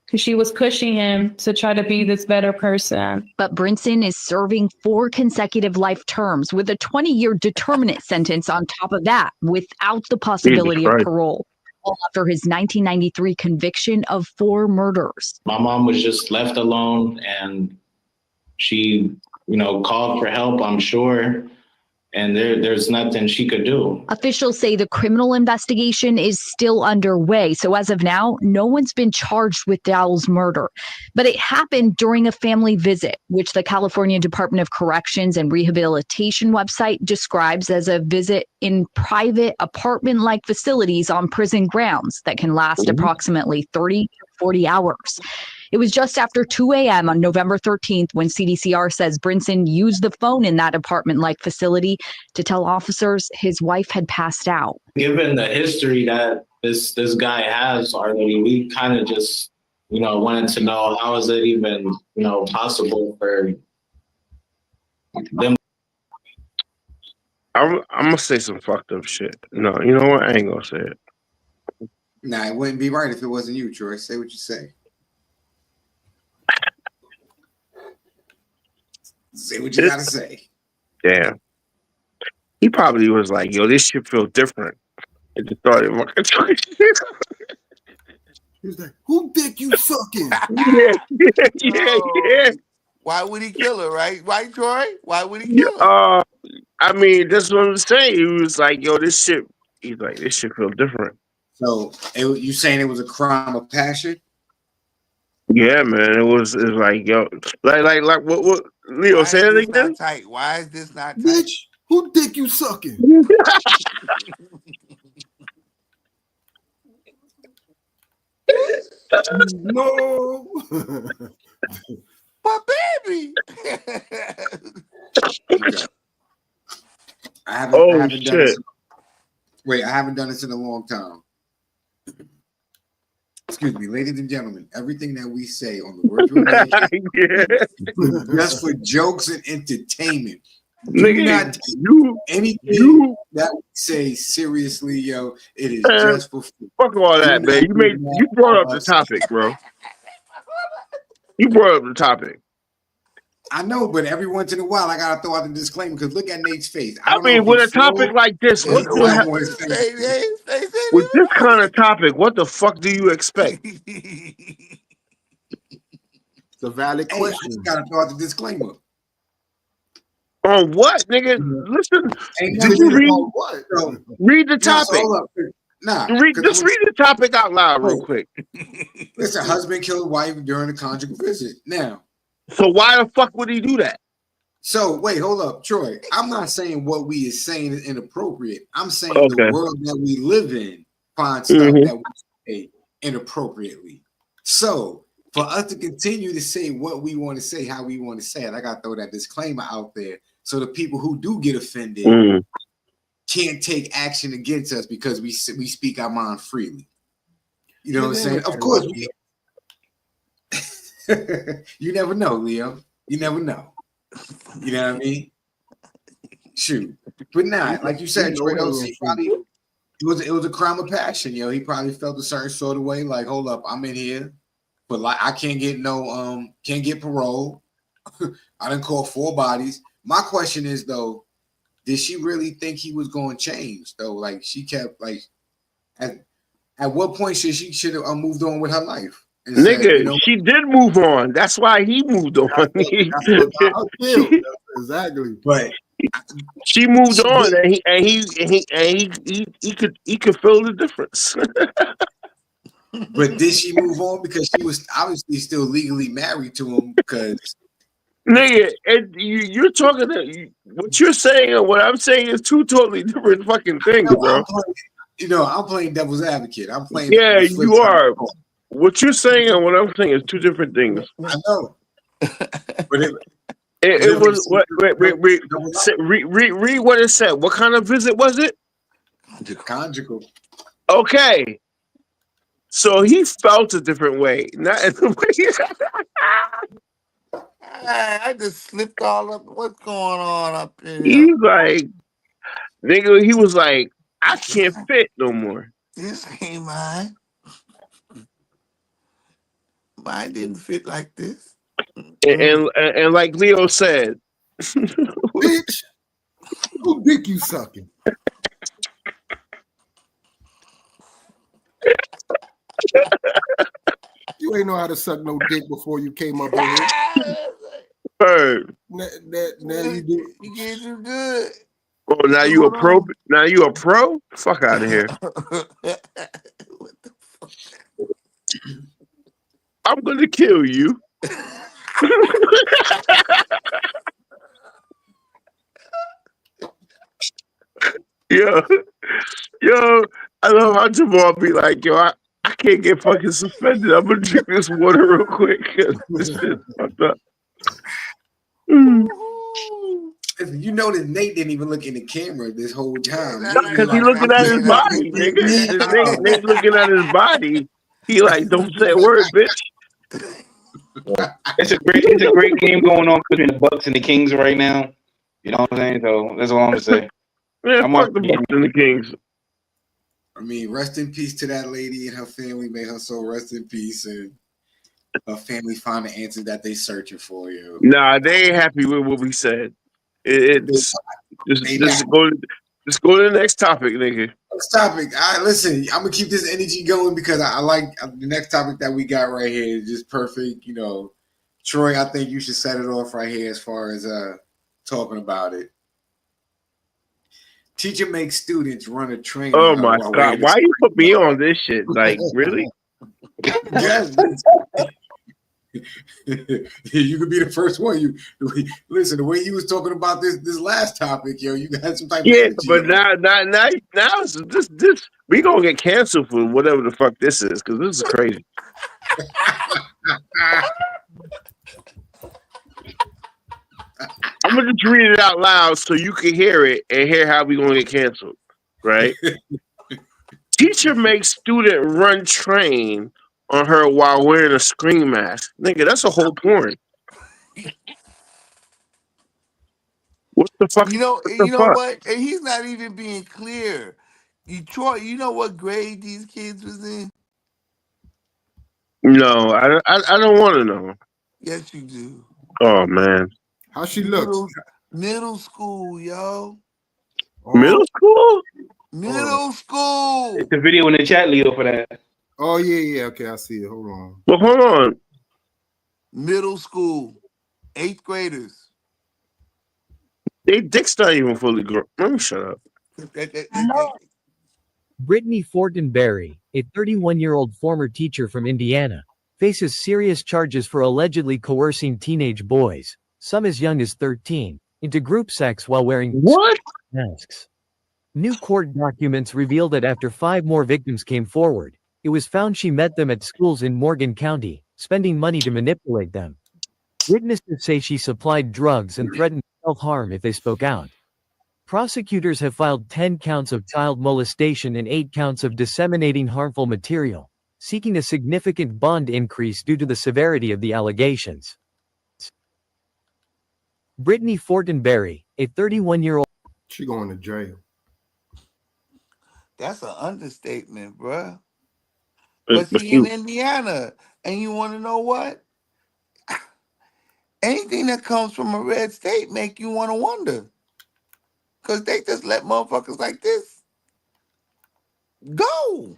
because she was pushing him to try to be this better person. But Brinson is serving 4 consecutive life terms with a 20-year determinate sentence on top of that, without the possibility of parole, all after his 1993 conviction of 4 murders. My mom was just left alone, and she, called for help, I'm sure. And there's nothing she could do. Officials say the criminal investigation is still underway. So as of now, no one's been charged with Dowell's murder. But it happened during a family visit, which the California Department of Corrections and Rehabilitation website describes as a visit in private apartment-like facilities on prison grounds that can last approximately 30 to 40 hours. It was just after 2 a.m. on November 13th when CDCR says Brinson used the phone in that apartment-like facility to tell officers his wife had passed out. Given the history that this guy has already, we kind of just, wanted to know how is it even, possible for them. I'm gonna say some fucked up shit. No, you know what? I ain't gonna say it. Nah, it wouldn't be right if it wasn't you, Troy. Say what you say. Say what you gotta say. Damn. He probably was like, "Yo, this shit feel different." I just started fucking talking shit. He was like, "Who dick you sucking?" Yeah. Why would he kill her, right? Right, Troy? Why would he kill her? I mean, that's what I'm saying. He was like, "Yo, this shit." He's like, "This shit feel different." So you saying it was a crime of passion? Yeah, man. It was like, yo, like what Leo Why say is it this again? not tight? Why is this not tight? Bitch, who dick you sucking? No. But baby. I haven't done this. Wait, I haven't done this in a long time. Excuse me, ladies and gentlemen. Everything that we say on the Virtual Mancave is just for jokes and entertainment. Do not take anything that we say seriously, yo. It is just for fun. Fuck all that, man. You brought up the topic, bro. You brought up the topic. I know, but every once in a while, I gotta throw out the disclaimer because look at Nate's face. I mean, with a topic like this, what the hell? With this kind of topic, what the fuck do you expect? It's a valid question. I just gotta throw out the disclaimer. On what, nigga? Listen, did you read the topic? Just read the topic out loud real quick. Listen, husband killed wife during a conjugal visit. Now, so why the fuck would he do that? So wait, hold up, Troy. I'm not saying what we is saying is inappropriate. I'm saying the world that we live in finds stuff that we say inappropriately. So for us to continue to say what we want to say, how we want to say it, I gotta throw that disclaimer out there so the people who do get offended can't take action against us because we speak our mind freely. You know what I'm saying? Of course, you never know, Leo. You never know. You know what I mean? Shoot, but not like you said, Troy. Probably it was a crime of passion. You know, he probably felt a certain sort of way. Like, hold up, I'm in here, but like I can't get can't get parole. I didn't call 4 bodies. My question is though, did she really think he was going to change though? Like she kept like, at what point should have moved on with her life? Nigga, she did move on. That's why he moved on. Exactly. But she moved on, and he could feel the difference. But did she move on because she was obviously still legally married to him? Because nigga, and you're talking what you're saying and what I'm saying is 2 totally different fucking things, bro. I'm playing devil's advocate. I'm playing. Yeah, you are. What you're saying and what I'm saying is 2 different things. I know. But it was what? Read what it said. What kind of visit was it? Conjugal. Okay. So he felt a different way. Not in the way. I just slipped all up. What's going on up in here? He's like, nigga, he was like, I can't fit no more. This ain't mine. Mine didn't fit like this. And like Leo said, bitch, who dick you sucking? You ain't know how to suck no dick before you came up in here. Now you do. You get you good. Oh, now you a pro? Now you a pro? Fuck out of here. What the fuck? I'm gonna kill you. Yo, I love how Jamal be like, yo, I can't can't get fucking suspended. I'm gonna drink this water real quick because this shit fucked up. You notice Nate didn't even look in the camera this whole time. Because he looking at his body, nigga. Nate looking at his body. He like, don't say a word, bitch. It's a great game going on between the Bucks and the Kings right now. You know what I'm saying? So that's all I'm gonna say. Yeah, fuck the Bucks and the Kings. I mean, rest in peace to that lady and her family. May her soul rest in peace, and her family find the answers that they searching for. You. Nah, they ain't happy with what we said. It's just go to the next topic, nigga. Next topic. All right, listen. I'm gonna keep this energy going because I like the next topic that we got right here. Is just perfect. You know, Troy. I think you should set it off right here as far as talking about it. Teacher makes students run a train. Oh my god! Why you put me on this shit? Like, really? Yes. You could be the first one. You listen. The way you was talking about this last topic, yo, you got some type of energy. But now, this we gonna get canceled for whatever the fuck this is because this is crazy. I'm gonna just read it out loud so you can hear it and hear how we gonna get canceled, right? Teacher makes student run train on her while wearing a screen mask. Nigga, that's a whole porn. What the fuck? You know what? And he's not even being clear. Troy, you know what grade these kids was in? No, I don't want to know. Yes, you do. Oh man, how she looks? Middle school, yo. Middle school? Middle school. It's the video in the chat, Leo, for that. Oh yeah. Okay, I see it. Hold on. Well, hold on. Middle school, 8th graders. They dick's not even fully grown. Let me shut up. Brittany Fortenberry, a 31-year-old former teacher from Indiana, faces serious charges for allegedly coercing teenage boys, some as young as 13, into group sex while wearing masks. New court documents reveal that after 5 more victims came forward, it was found she met them at schools in Morgan County, spending money to manipulate them. Witnesses say she supplied drugs and threatened self-harm if they spoke out. Prosecutors have filed 10 counts of child molestation and 8 counts of disseminating harmful material, seeking a significant bond increase due to the severity of the allegations. Brittany Fortenberry, a 31-year-old. She going to jail. That's an understatement, bruh. But she in Indiana, and you want to know what? Anything that comes from a red state make you want to wonder. Because they just let motherfuckers like this go.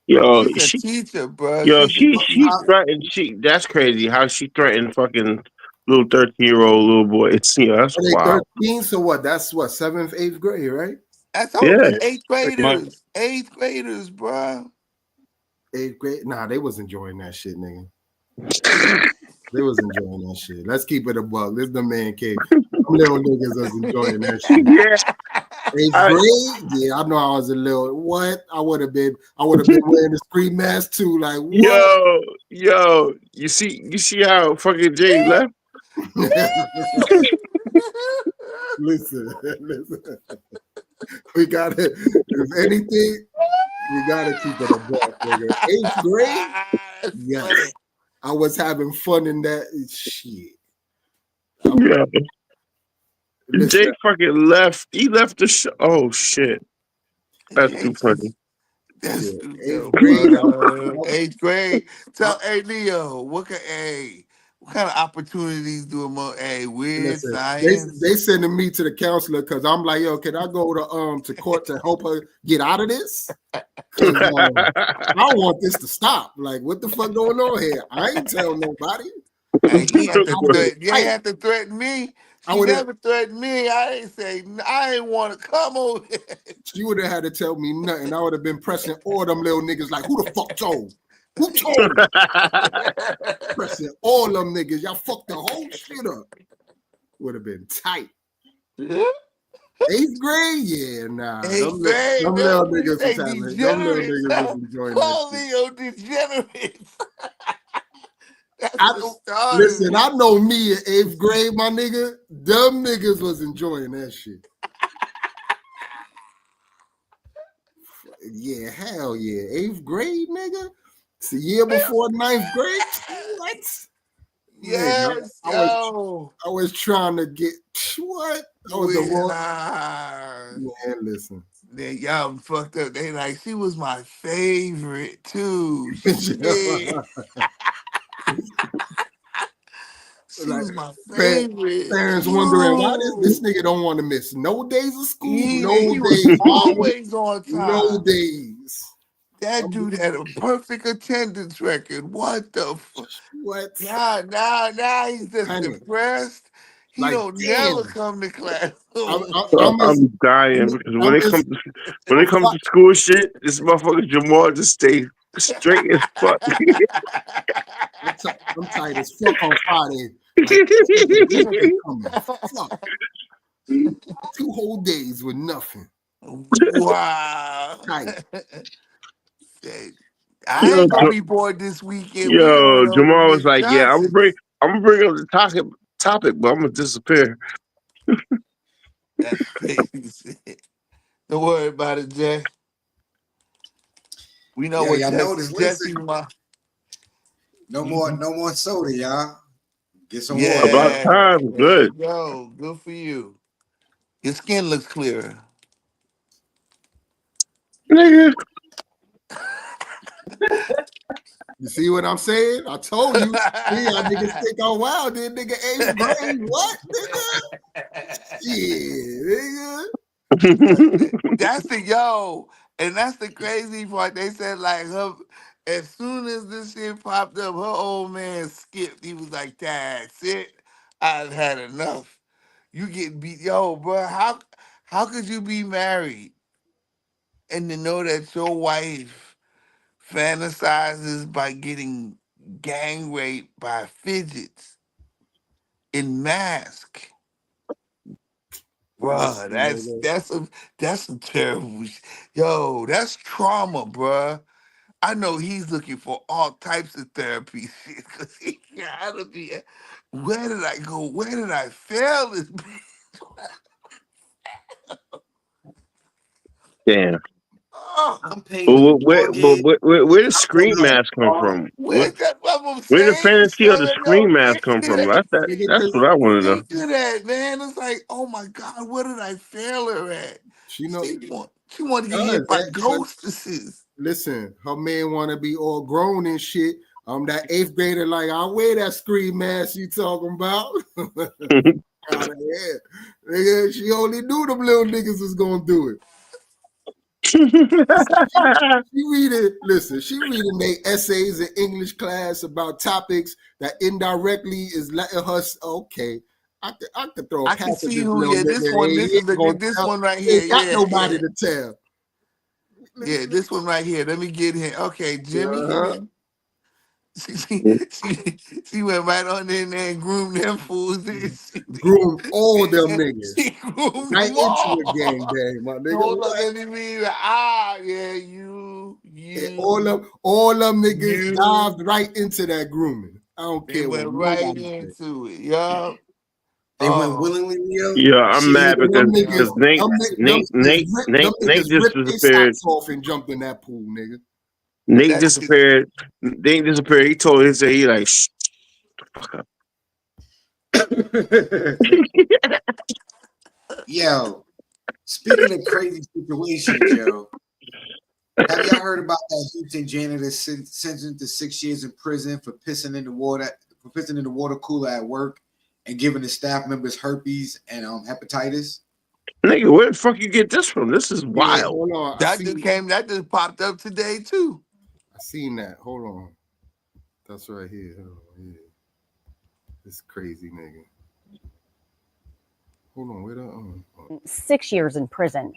Yo, she's a teacher, bro. Yo, she threatened. That's crazy. How she threatened fucking little 13-year-old little boy. It's that's wild. 13, so what? That's what 7th, 8th grade, right? That's all 8th graders. 8th graders, bro. 8th grade. Nah, they was enjoying that shit, nigga. They was enjoying that shit. Let's keep it a buck. This is the Mancave. Some little niggas was enjoying that shit. Yeah. 8th grade? Yeah, I know I was a little what? I would have been wearing the screen mask too. Like what? Yo, you see how fucking Jay left? Listen. We gotta, if anything, we gotta keep it a buck, nigga. 8th grade? Yes. I was having fun in that shit. Yeah. Jay fucking left. He left the show. Oh shit. That's too funny. That's 8th grade. 8th grade. Tell Leo, what kind of opportunities do weird science? They sending me to the counselor because I'm like, yo, can I go to court to help her get out of this? I don't want this to stop. Like, what the fuck going on here? I ain't telling nobody. He had to threaten me. She never threatened me. I ain't say I ain't want to come over here. She would have had to tell me nothing. I would have been pressing all them little niggas like, who the fuck told? Who told me? Pressing all them niggas. Y'all fucked the whole shit up. Would have been tight. 8th grade? Yeah, nah. Eighth grade, Them little niggas was having. Them little degenerates. niggas was enjoying Call that shit. Leo degenerates. That's I what don't, started listen, it. I know me in 8th grade, my nigga. Them niggas was enjoying that shit. Yeah, hell yeah. 8th grade, nigga. It's a year before 9th grade. What? Yes, Nigga, I was trying to get what? I was the wrong. Man, listen. Y'all fucked up. They like, she was my favorite too. Shit. She Like, was my favorite. parents wondering why this nigga don't want to miss no days of school. He No was days. always on time. No days. That dude had a perfect attendance record. What the fuck? What? Now he's just depressed. He like, don't never come to class. I'm dying because when it comes to school shit, this motherfucker Jamal just stays straight as fuck. I'm tired as fuck on Friday. Like, coming. Fuck. 2 whole days with nothing. Wow. Tight. I ain't gonna be bored this weekend. Yo, Jamal was like, Johnson. "Yeah, I'm gonna bring up the topic, but I'm gonna disappear." That's crazy. Don't worry about it, Jay. We know what y'all notice. Jesse's No more soda, y'all. Get some water. About time, good. Yo, good for you. Your skin looks clearer. Nigga. You see what I'm saying? I told you. See, y'all niggas think I'm wild. Then nigga 8th grade. What, nigga? Yeah, nigga. That's and that's the crazy part. They said like as soon as this shit popped up, her old man skipped. He was like, "That's it. I've had enough. You get beat, bro. How could you be married and to know that your wife fantasizes by getting gang raped by fidgets in mask?" Bruh, that's some terrible that's trauma, bruh. I know he's looking for all types of therapy shit because he gotta be. Where did I go? Where did I fail this? Damn. I'm paying Where the screen mask come from? Where the fantasy of the screen mask come from? That's what I want to know. Think of that, man. It's like, oh my God, where did I fail her at? She want to get hit by ghostesses. Listen, her man want to be all grown and shit. That 8th grader, like, I'll wear that screen mask you talking about. Out of here. Nigga, she only knew them little niggas was gonna do it. She reading their essays in English class about topics that indirectly is letting her. Okay, I could throw. I can see who. Yeah, this one. This is this one right here. Ain't got nobody to tell. Yeah, this one right here. Let me get him. Okay, Jimmy. She went right on in there and groomed them fools. Groomed all them niggas. She groomed right them all. into the gang, my nigga. Hold on, let me yeah, you. And all them niggas dived right into that grooming. I don't care. They went right into it, y'all. They went willingly, Leo. Yeah, I'm mad because Nate just disappeared. Off and jumped in that pool, nigga. Nate disappeared. Nate disappeared. He told his he like, shh, fuck up. Yo, speaking of crazy situations, yo, have y'all heard about that Houston janitor sentenced to 6 years in prison for pissing in the water cooler at work and giving the staff members herpes and hepatitis? Nigga, where the fuck you get this from? This is wild. Yeah, hold on. That just popped up today too. I seen that. Hold on. That's right here. Yeah. This crazy nigga. Hold on. Wait on. 6 years in prison.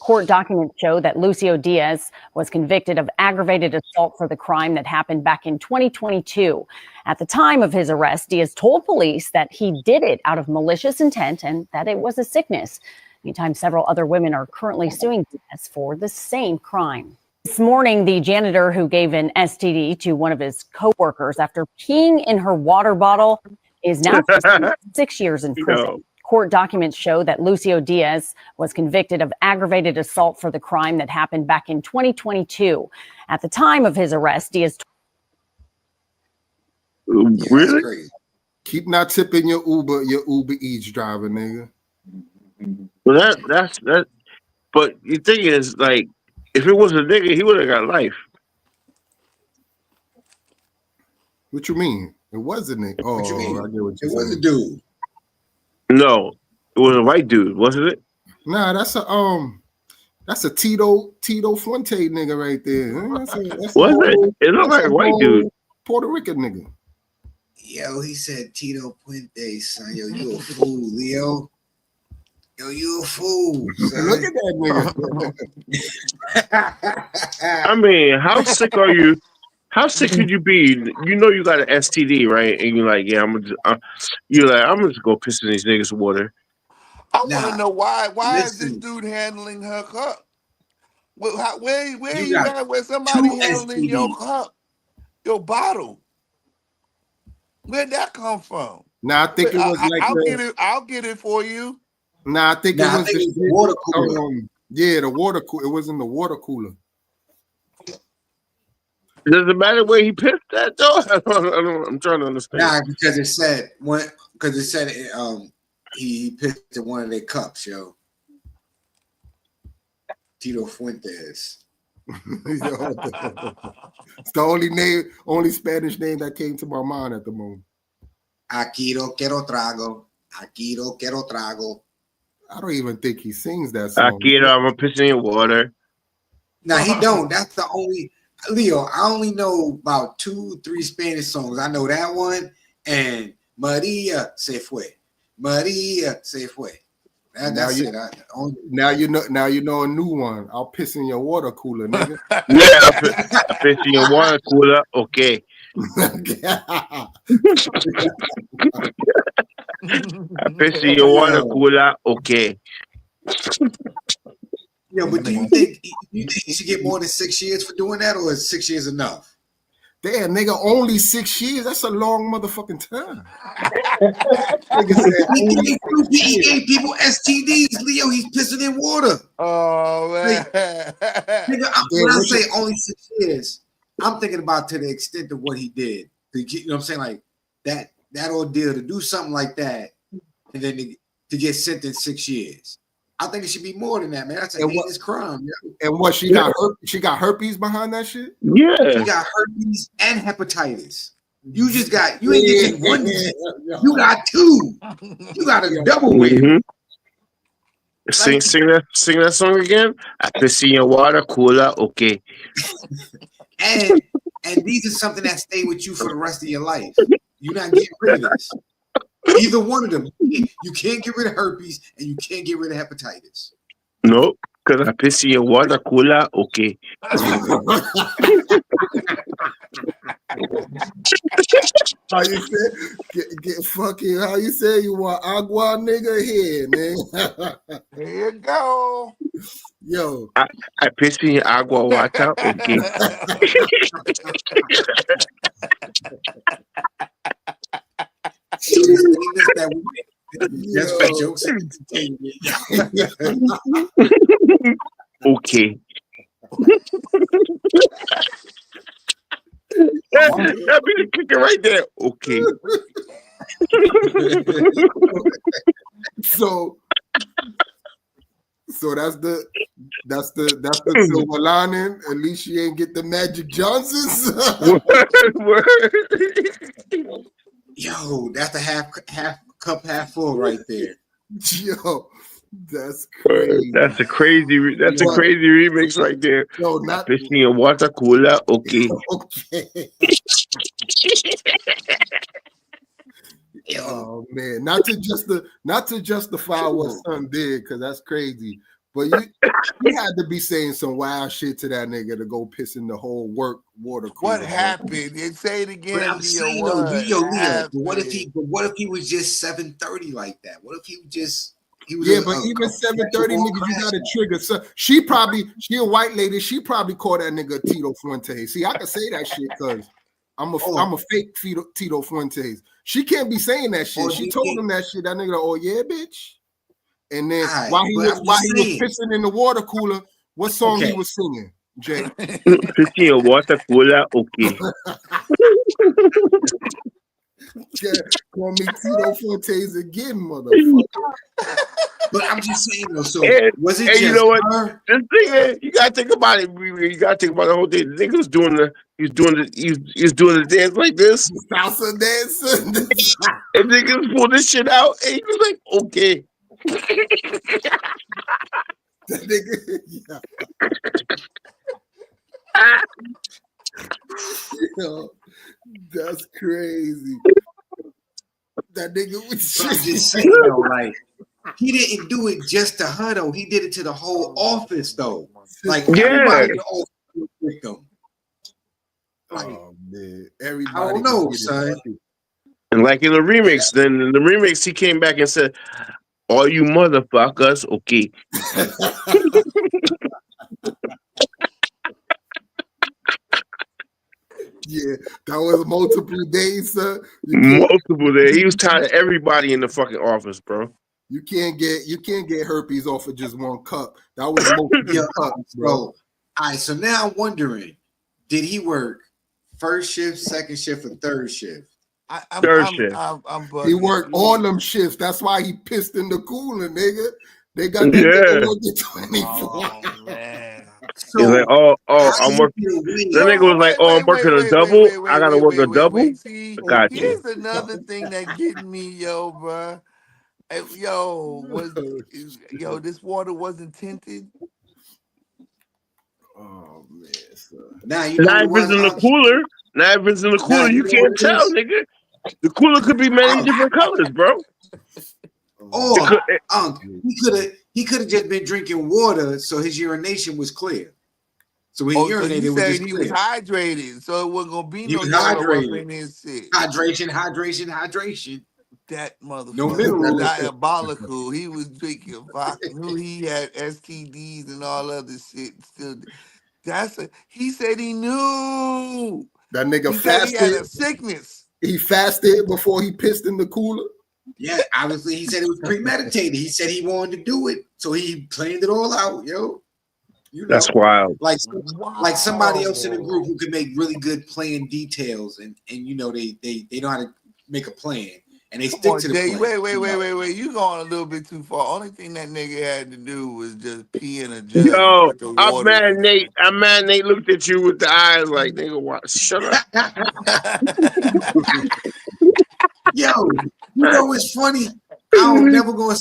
Court documents show that Lucio Diaz was convicted of aggravated assault for the crime that happened back in 2022. At the time of his arrest, Diaz told police that he did it out of malicious intent and that it was a sickness. Meantime, several other women are currently suing Diaz for the same crime. This morning, the janitor who gave an STD to one of his coworkers after peeing in her water bottle is now facing 6 years in prison. Court documents show that Lucio Diaz was convicted of aggravated assault for the crime that happened back in 2022. At the time of his arrest, Diaz. Really? Keep not tipping your Uber Eats driver, nigga. Well, that's that. But the thing is, like, if it was a nigga, he would have got life. What you mean? It was a nigga. Oh, What you mean? I get what It you're was a saying. dude. No, it was a white dude, wasn't it? Nah, that's a Tito Fuente nigga right there. That's Was it? It looked like a white dude. Puerto Rican nigga. Yo, he said Tito Puente, son. Yo, you a fool, Leo. Yo, you a fool, son. Look at that nigga. I mean, how sick are you? How sick could you be? You know you got an STD, right? And you're like, yeah, I'm gonna just go piss in these niggas' water. I want to know why is this dude handling her cup? Where you at with somebody handling your cup, your bottle? Where'd that come from? Nah, I think it was I'll get it for you. Nah, I think it was the water cooler. Yeah, the water cooler. It was in the water cooler. Does it matter where he pissed that though? I'm trying to understand. Nah, because it said he pissed in one of their cups, yo. Tito Fuentes. It's the only Spanish name that came to my mind at the moment. Aquí no quiero trago. Aquí no quiero trago. I don't even think he sings that song. Akira, I'm gonna piss in your water. Nah, he don't. That's the only Leo. I only know about 2-3 Spanish songs. I know that one and Maria se fue. Maria se fue. That's it. Now you know a new one. I'll piss in your water cooler, nigga. Yeah, I'll piss in your water cooler. Okay. I piss in your water cooler. Okay. Yeah, but do you think he should get more than 6 years for doing that, or is 6 years enough? Damn, nigga, only 6 years? That's a long motherfucking time. He gave people STDs, Leo. He's pissing in water. Oh, man. Nigga, when I say only 6 years, I'm thinking about to the extent of what he did. You know what I'm saying? Like that ordeal to do something like that and then to get sentenced 6 years. I think it should be more than that, man. That's a heinous crime. Yeah. And what she got herpes behind that shit? Yeah. She got herpes and hepatitis. You ain't getting one disease. You got two. You got a double win. Mm-hmm. Sing that song again. I piss in your water cooler. Okay. And these are something that stay with you for the rest of your life. You're not getting rid of this. Either one of them. You can't get rid of herpes and you can't get rid of hepatitis. No, because I piss in your water cooler. Okay. How you say? Get fucking. How you say you want agua, nigga? Here, man. Here you go. Yo, I piss in your agua water. Okay. That's for jokes. Okay. That'd be the kicker right there. Okay. So that's the silver lining. At least she ain't get the Magic Johnsons. Yo, that's the half cup half full right there. Yo, that's crazy. That's a crazy remix right there. No, not pissing in water cooler. Okay. Okay. Oh man, not to justify what son did, because that's crazy. But you had to be saying some wild shit to that nigga to go piss in the whole water cooler. What happened? And say it again. But I'm saying, Leo, what if he was just 730 like that? What if he was just Yeah, but even 730 niggas, you got to trigger. So she a white lady. She probably called that nigga Tito Fuentes. See, I can say that shit because I'm a fake Tito Fuentes. She can't be saying that shit. She told him that shit. That nigga, oh yeah, bitch. And then while he was pissing in the water cooler, what song he was singing? Jay. Pissing in water cooler, okay. Yeah, call me Tito Fuentes again, motherfucker. But I'm just saying though, so was it just you know what? her? The thing is, you gotta think about it. You gotta think about the whole thing. The nigga was doing the dance like this. Salsa dance. And niggas pulled this shit out, and he was like, okay. That nigga, yeah. Yo, that's crazy. That nigga was just saying though, like he didn't do it just to her though. He did it to the whole office though. Like everybody in the office was with them. Like, oh man, everybody. I don't know, son. And like in the remix, he came back and said, "All you motherfuckers, okay." Yeah, that was multiple days, sir. Multiple days. He was tired of everybody in the fucking office, bro. You can't get herpes off of just one cup. That was multiple cups, bro. All right, so now I'm wondering, did he work first shift, second shift, or third shift? Third shift. He worked all them shifts. That's why he pissed in the cooler, nigga. They got that nigga working 24. Oh, man. He's like, I'm working. The nigga was like, I'm working a double. I gotta work a double. See, Got you. here's another thing that getting me, yo, bro. This water wasn't tinted. Oh man, now if it's in the cooler. Now if it's in the cooler, you can't tell, nigga. The cooler could be many different colors, bro. Or he could have just been drinking water, so his urination was clear. So when he urinated, it was just he was clear. hydrated, so it wasn't gonna be He no was hydrated. Hydration. That motherfucker No minerals. was diabolical. He was drinking vodka. Knew he had STDs and all other shit. Still, he said he knew. That nigga he said fasted. He had a sickness. He fasted before he pissed in the cooler. Yeah, obviously he said it was premeditated. He said he wanted to do it, so he planned it all out, yo. You know, that's wild. Like somebody else in the group who could make really good plan details, and you know they know how to make a plan, and they stick to the plan. Wait. You going a little bit too far. Only thing that nigga had to do was just pee in a jug. Yo, I'm mad Nate looked at you with the eyes like, nigga, what? Shut up. Yo, you know what's funny? I'm never gonna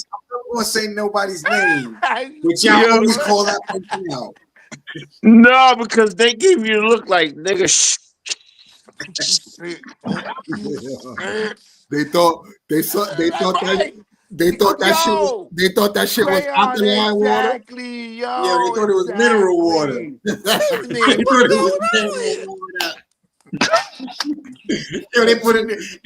say nobody's name, but y'all always call that person out. No, because they gave you a look like, nigga, shh. They thought that shit was alkaline water. Exactly, yo. Yeah, they thought it was mineral water. They thought it was mineral water. Yo, they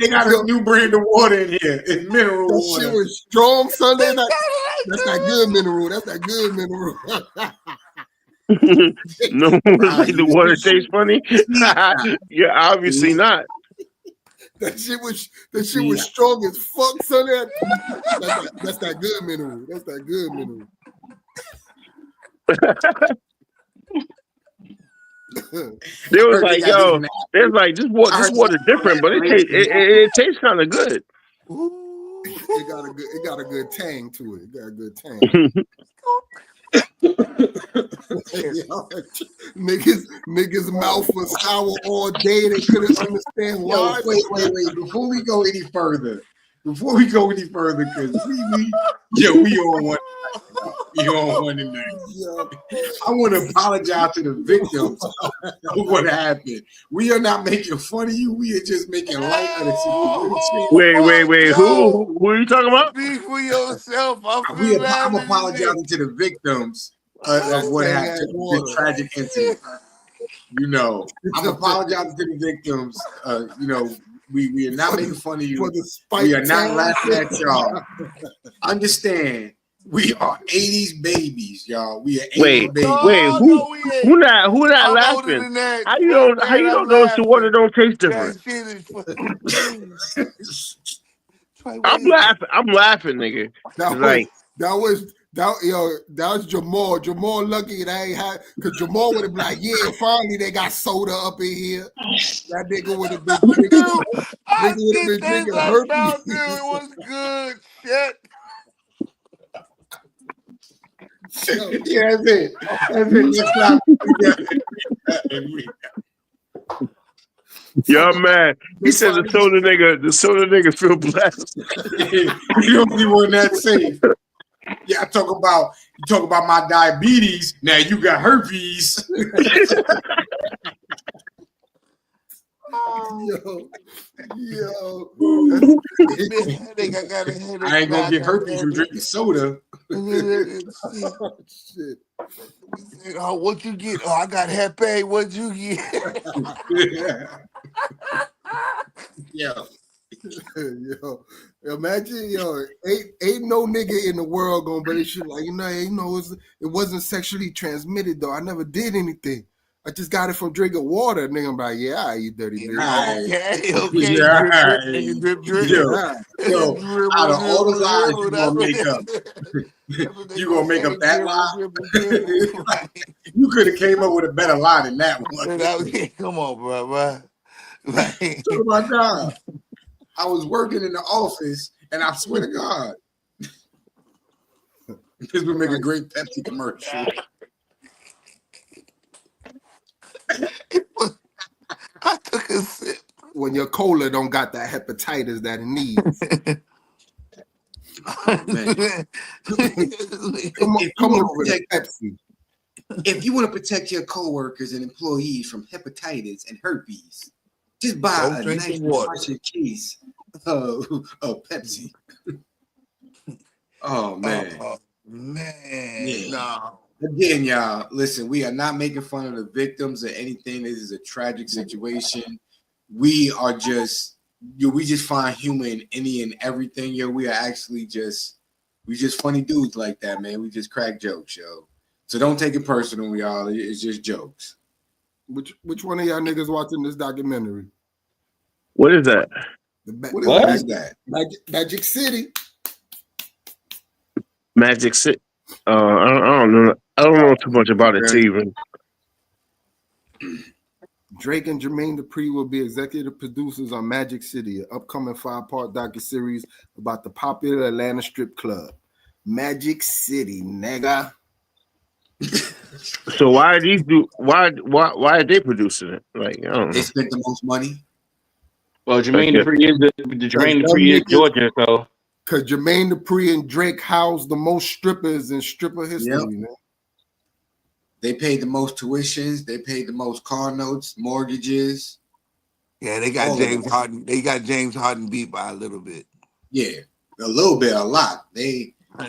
got a new brand of water in here. It's mineral that water. Shit was strong, Sunday. That's that good mineral. That's that good mineral. No one was like the water tastes funny. Yeah, obviously not. That shit was strong as fuck, Sunday. That's that good mineral. That's that good mineral. They was like, yo, there's like this water different, but it tastes kind of good. It got a good tang to it. It got a good tang. Niggas mouth was sour all day. They couldn't understand why. Wait. Before we go any further, because we on one. You on one tonight. I want to apologize to the victims of what happened. We are not making fun of you. We are just making light of the situation. Wait. Who are you talking about? Speak for yourself. I'm apologizing to the victims of what happened, this tragic incident. You know, I'm apologizing to the victims. You know, we are not making fun of you. We are not laughing at y'all. Understand We are 80s babies, y'all. We are 80s Wait, babies. wait, who not I'm older laughing? than that. How Fuck that. you I'm don't know if the water laughing. don't taste That different? shit is fucking. I'm laughing. I'm laughing, nigga. That Like was Jamal. Jamal lucky that ain't had because Jamal would have been like, yeah, finally they got soda up in here. That nigga would have been drinking. I Nigga would have did been things drinking I found herpes. there. It was good shit. Yeah, that's it. That's it. Let's stop. Yo, man. He said the soda nigga feel blessed. You don't be one that safe. Yeah, you talk about my diabetes. Now you got herpes. Yo. I got a headache. I ain't gonna get herpes from drinking soda. Oh, shit. Oh, what you get? Oh, I got Hep A. What'd you get? Yo. Yo, imagine, ain't no nigga in the world gonna believe shit like, it wasn't sexually transmitted though. I never did anything. I just got it from drinking water. Nigga, I'm like, yeah, you dirty bitch. Okay. Yeah. Drip. Yo, out of all the lies you gonna make up, you gonna make up that lie? You could have came up with a better lie than that one. Come on, bro. Oh my God. I was working in the office, and I swear to God, this would make a great Pepsi commercial. I took a sip. When your cola don't got that hepatitis that it needs. come on with Pepsi. If you want to protect your coworkers and employees from hepatitis and herpes, just buy a nice refreshing case of Pepsi. Oh man. Man. No. Again, y'all, listen, we are not making fun of the victims or anything. This is a tragic situation. We are just, we just find humor in any and everything. We are actually we just funny dudes like that, man. We just crack jokes, yo. So don't take it personal, y'all. It's just jokes. Which one of y'all niggas watching this documentary? What is that? What is that? Magic City. Magic City. I don't know. I don't know too much about it to even. Drake and Jermaine Dupri will be executive producers on Magic City, an upcoming 5-part docuseries about the popular Atlanta strip club. Magic City, nigga. So why are they producing it? Like, I don't know. They spent the most money. Well, Jermaine Dupri is Georgia, so. Because Jermaine Dupri and Drake housed the most strippers in stripper history, man. They paid the most tuitions. They paid the most car notes, mortgages. Yeah, they got James Harden. They got James Harden beat by a little bit. Yeah, a little bit, a lot. They I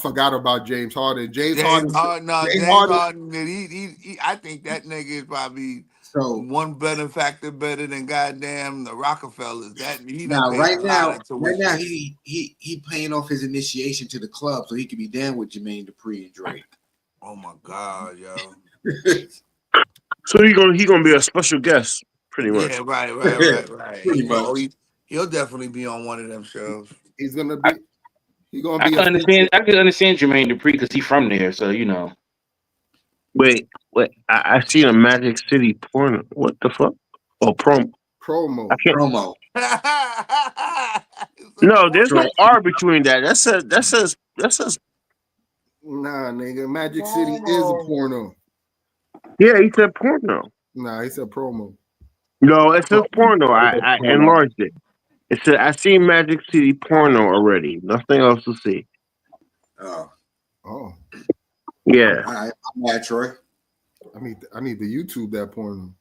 forgot about James Harden. James Harden. I think that nigga is probably one benefactor better than goddamn the Rockefellers. Right now he paying off his initiation to the club so he can be down with Jermaine Dupri and Drake. Oh my God, yo. So he gonna be a special guest, pretty much. Yeah, right. Pretty much. He'll definitely be on one of them shows. He's gonna be. I can understand Jermaine Dupri because he's from there, so you know. Wait. I see a Magic City porno. What the fuck? Oh, promo. Promo. No, there's no R between that. That says. Nah, nigga. Magic City is a porno. Yeah, he said porno. Nah, he said promo. No, it says porno. I enlarged it. It said I seen Magic City porno already. Nothing else to see. Oh. Yeah. All right, I'm mad, Troy. I need to YouTube that porno.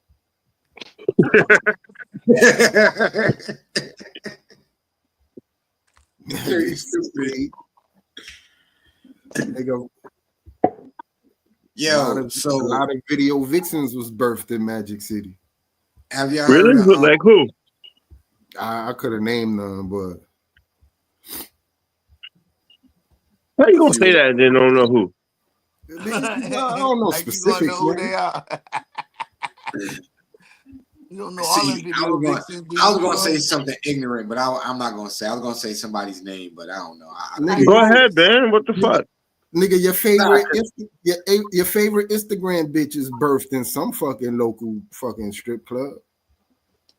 Yo, a lot of video vixens was birthed in Magic City. Have y'all really heard like who? I could have named none, but How you gonna say that and then don't know who? I don't know Like you gonna specifics, know who man. they are. You don't know all See, them video vixens. I was gonna say something ignorant, but I'm not gonna say. I was gonna say somebody's name, but I don't know. Go ahead, man. What the fuck? Nigga, your favorite Instagram bitch is birthed in some fucking local fucking strip club.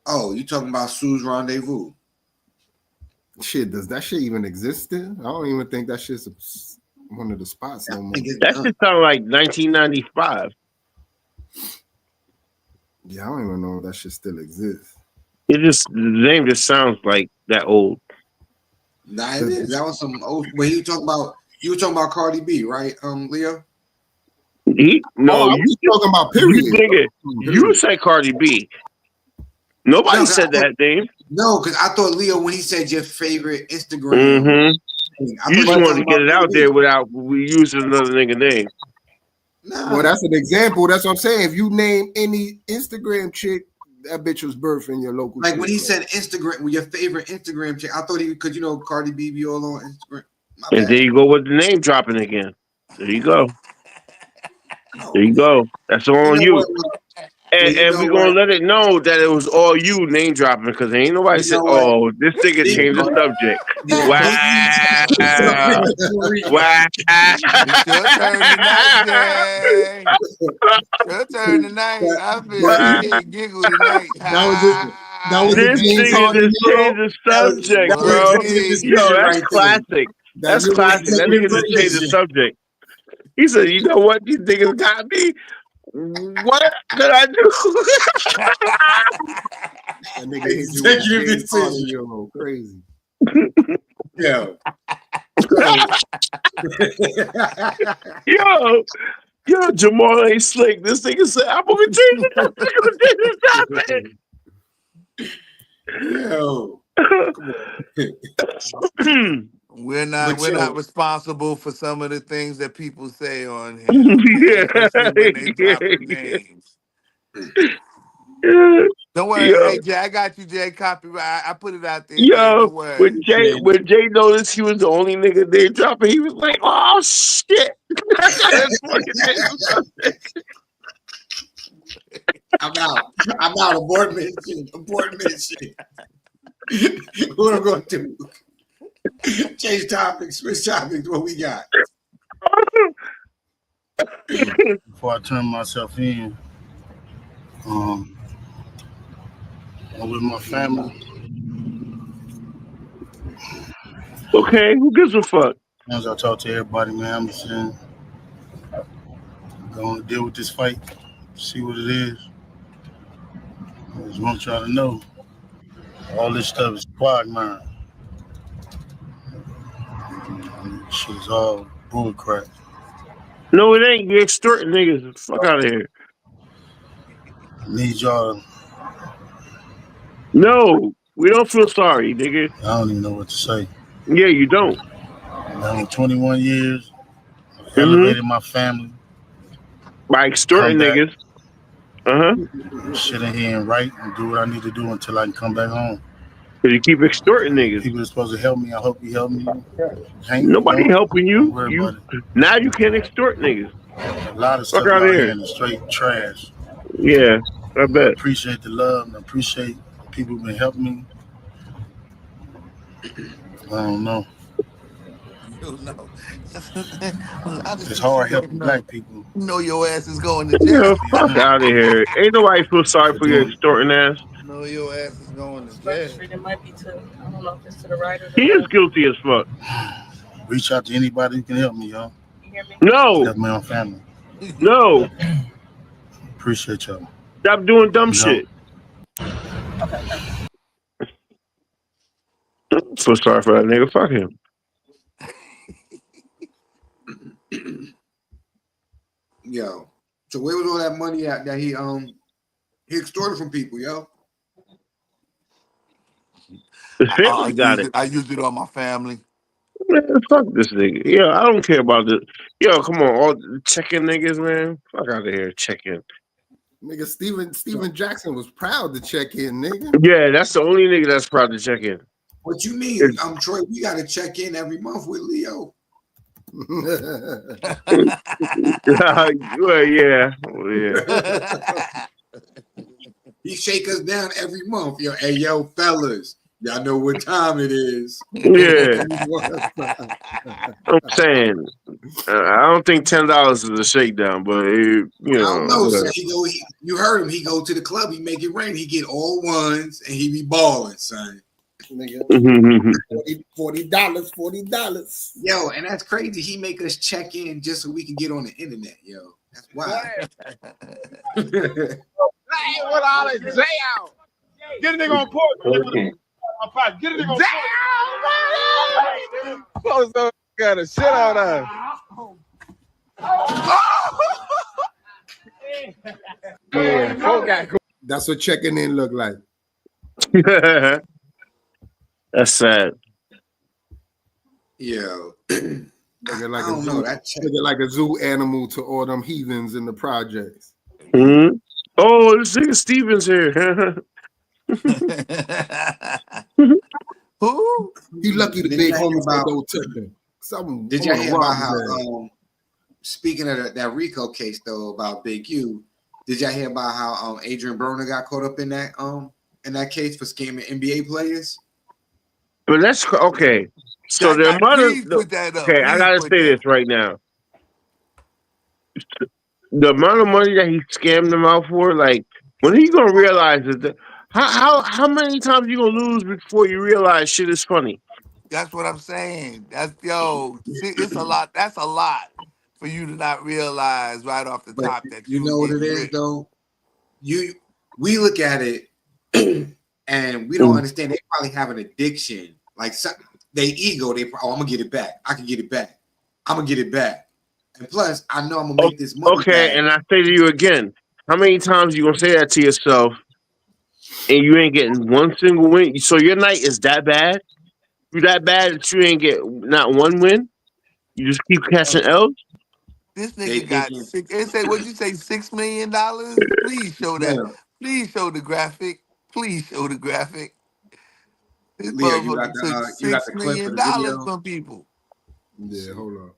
Oh, you talking about Sue's Rendezvous? Shit, does that shit even exist still? I don't even think that shit's one of the spots no more. That shit sound like 1995. Yeah, I don't even know if that shit still exists. The name just sounds like that old. Nah, it is. That was some old. But you were talking about Cardi B, right? Leo. I was talking about period. You say Cardi B. Nobody said that name. No, because I thought Leo, when he said your favorite Instagram, You just wanted to get it out there without using another nigga name. Well, that's an example. That's what I'm saying. If you name any Instagram chick, that bitch was birthed in your local. Like when he said Instagram, your favorite Instagram chick, I thought because Cardi B be all on Instagram. And there you go with the name dropping again. There you go. There you go. That's all on you. And we're gonna let it know that it was all you name dropping because ain't nobody said, "Oh, this nigga changed the subject." Wow! Wow! It's your turn tonight, Jay. Your turn tonight. I feel like you can't giggle tonight. This nigga just changed the subject, bro. Yo, that's classic. That's classic. That nigga just changed the subject. He said, "You know what? These niggas got me. What did I do?" That nigga executive decision. Crazy. Yo, Jamal ain't slick. This nigga said, "I'm gonna change the subject." We're not responsible for some of the things that people say on here, especially when they drop the names. Don't worry, hey Jay, I got you, Jay. Copyright. I put it out there. Jay. Don't worry. When Jay noticed he was the only nigga they dropping, he was like, "Oh shit!" I'm out. Abort mission. What I'm going to do? Change topics. Switch topics. What we got? Before I turn myself in, I'm with my family. Okay, who gives a fuck? As I talk to everybody, man, I'm just saying, going to deal with this fight, see what it is. I just want y'all to know, all this stuff is quagmire. Shit is all bullcrap. No, it ain't. You extorting niggas. Fuck out of here. I need y'all. No, we don't feel sorry, nigga. I don't even know what to say. Yeah, you don't. I'm 21 years. I elevated my family. By extorting niggas. Sit in here and write and do what I need to do until I can come back home. Because you keep extorting niggas. People are supposed to help me. I hope you help me. Nobody helping you. Now you can't extort niggas. A lot of stuff out here in the straight trash. Yeah, I bet. I appreciate the love and I appreciate people who've been helping me. I don't know. It's hard helping black people. You know your ass is going to jail. Fuck out of here. Ain't nobody feel sorry for your extorting ass. No, your ass is going to jail. It might be to, I don't know if it's to the right or the He is guilty as fuck. Reach out to anybody who can help me, y'all. You hear me? No. Help my own family. No. Appreciate y'all. Stop doing dumb shit. Feel sorry for that nigga. Fuck him. Yo, so where was all that money at that he extorted from people, yo? I got it. I used it on my family. Man, fuck this nigga. Yo, I don't care about this. Yo, come on, all check-in niggas, man. Fuck out of here, check-in. Nigga, Steven Jackson was proud to check in, nigga. Yeah, that's the only nigga that's proud to check in. What you mean? Troy, we gotta check in every month with Leo. Well, yeah. He shake us down every month. Yo, hey, yo, fellas, y'all know what time it is. Yeah. I'm saying, I don't think $10 is a shakedown, but you I don't know, know. So you heard him. He go to the club. He make it rain. He get all ones, and he be balling, son. Nigga, $40. Yo, and that's crazy. He make us check in just so we can get on the internet. Yo, that's wild. With all that J out. Get a nigga on port. Get a nigga on port. Pozo got a shit on us. Yeah, that's what checking in look like. That's sad. Yo, looking like I don't know. Looking like a zoo animal to all them heathens in the projects. Mm-hmm. Oh, this nigga Steven's here. Who? He lucky the big homies that don't touch him. Did y'all hear about how? Speaking of that Rico case though about Big U, did y'all hear about how Adrian Broner got caught up in that case for scamming NBA players? But that's okay. So their mother. Okay, I gotta say this right now. The amount of money that he scammed them out for, like, when are you gonna realize that? How many times you gonna lose before you realize shit is funny? That's what I'm saying. It's a lot. That's a lot for you to not realize right off the top that you know what it is though. We look at it and we don't understand. They probably have an addiction. Like they ego. I'm gonna get it back. I can get it back. I'm gonna get it back. And plus, I know I'm gonna make this money. Okay, back. and I say to you again, how many times you gonna say that to yourself, and you ain't getting one single win? So your night is that bad? You that bad that you ain't get not one win? You just keep catching L's? This nigga got six. They say, what'd you say, $6 million? Please show that. Yeah. Please show the graphic. Please show the graphic. This Leo, you motherfucker took $6 million from people. Yeah, hold on.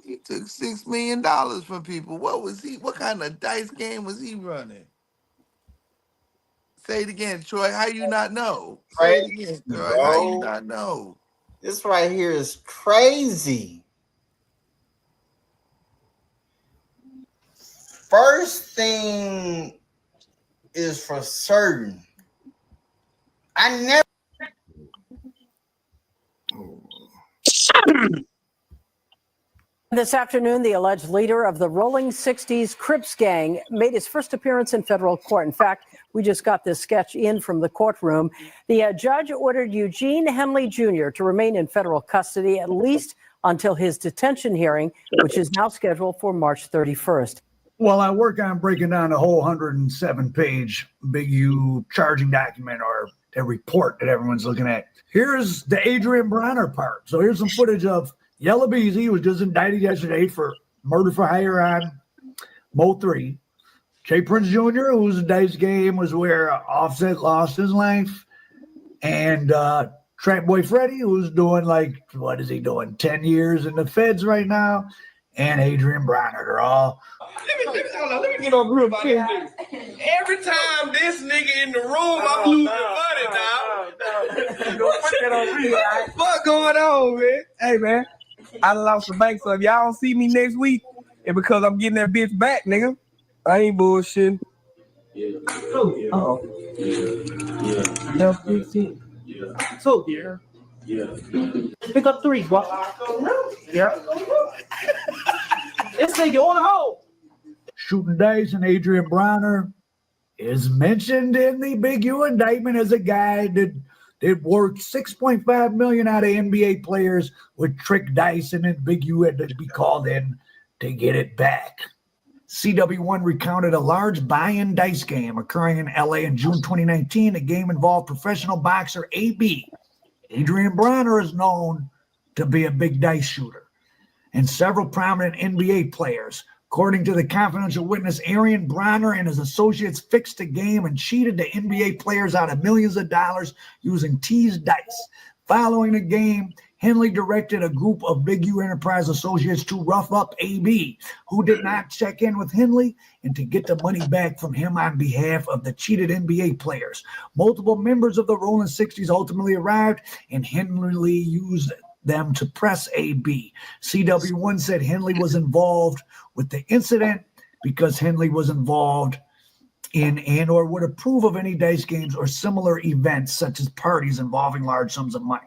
He took $6 million from people. What kind of dice game was he running? Say it again, Troy. How you not know? Say it again, Troy. How you not know? This right here is crazy. First thing is for certain. I never. This afternoon, the alleged leader of the Rolling 60s Crips gang made his first appearance in federal court. In fact, we just got this sketch in from the courtroom. The judge ordered Eugene Henley Jr. to remain in federal custody at least until his detention hearing, which is now scheduled for March 31st. While I work on breaking down the whole 107-page Big U charging document or the report that everyone's looking at, here's the Adrian Bronner part. So here's some footage of Yellow Beezy, was just indicted yesterday for murder for hire on Mo 3. Jay Prince Jr., whose dice game was where Offset lost his life. And Trap Boy Freddy, who's doing 10 years in the feds right now. And Adrian Bronner. They're all. Let me get on real quick. Every time this nigga in the room, I'm losing money, dog. What going on, man? Hey, man, I lost the bank, so if y'all don't see me next week, it's because I'm getting that bitch back, nigga. I ain't bullshitting. So, pick up 3, bro. Yeah. This nigga on the hole. Shooting dice and Adrian Bronner is mentioned in the Big U indictment as a guy that worked $6.5 million out of NBA players with trick dice, and then Big U had to be called in to get it back. CW1 recounted a large buy-in dice game occurring in LA in June 2019. The game involved professional boxer AB. Adrian Bronner is known to be a big dice shooter, and several prominent NBA players. According to the confidential witness, Adrian Bronner and his associates fixed the game and cheated the NBA players out of millions of dollars using teased dice. Following the game, Henley directed a group of Big U Enterprise associates to rough up AB, who did not check in with Henley, and to get the money back from him on behalf of the cheated NBA players. Multiple members of the Rolling 60s ultimately arrived, and Henley used them to press AB. CW1 said Henley was involved with the incident because Henley was involved in and or would approve of any dice games or similar events such as parties involving large sums of money.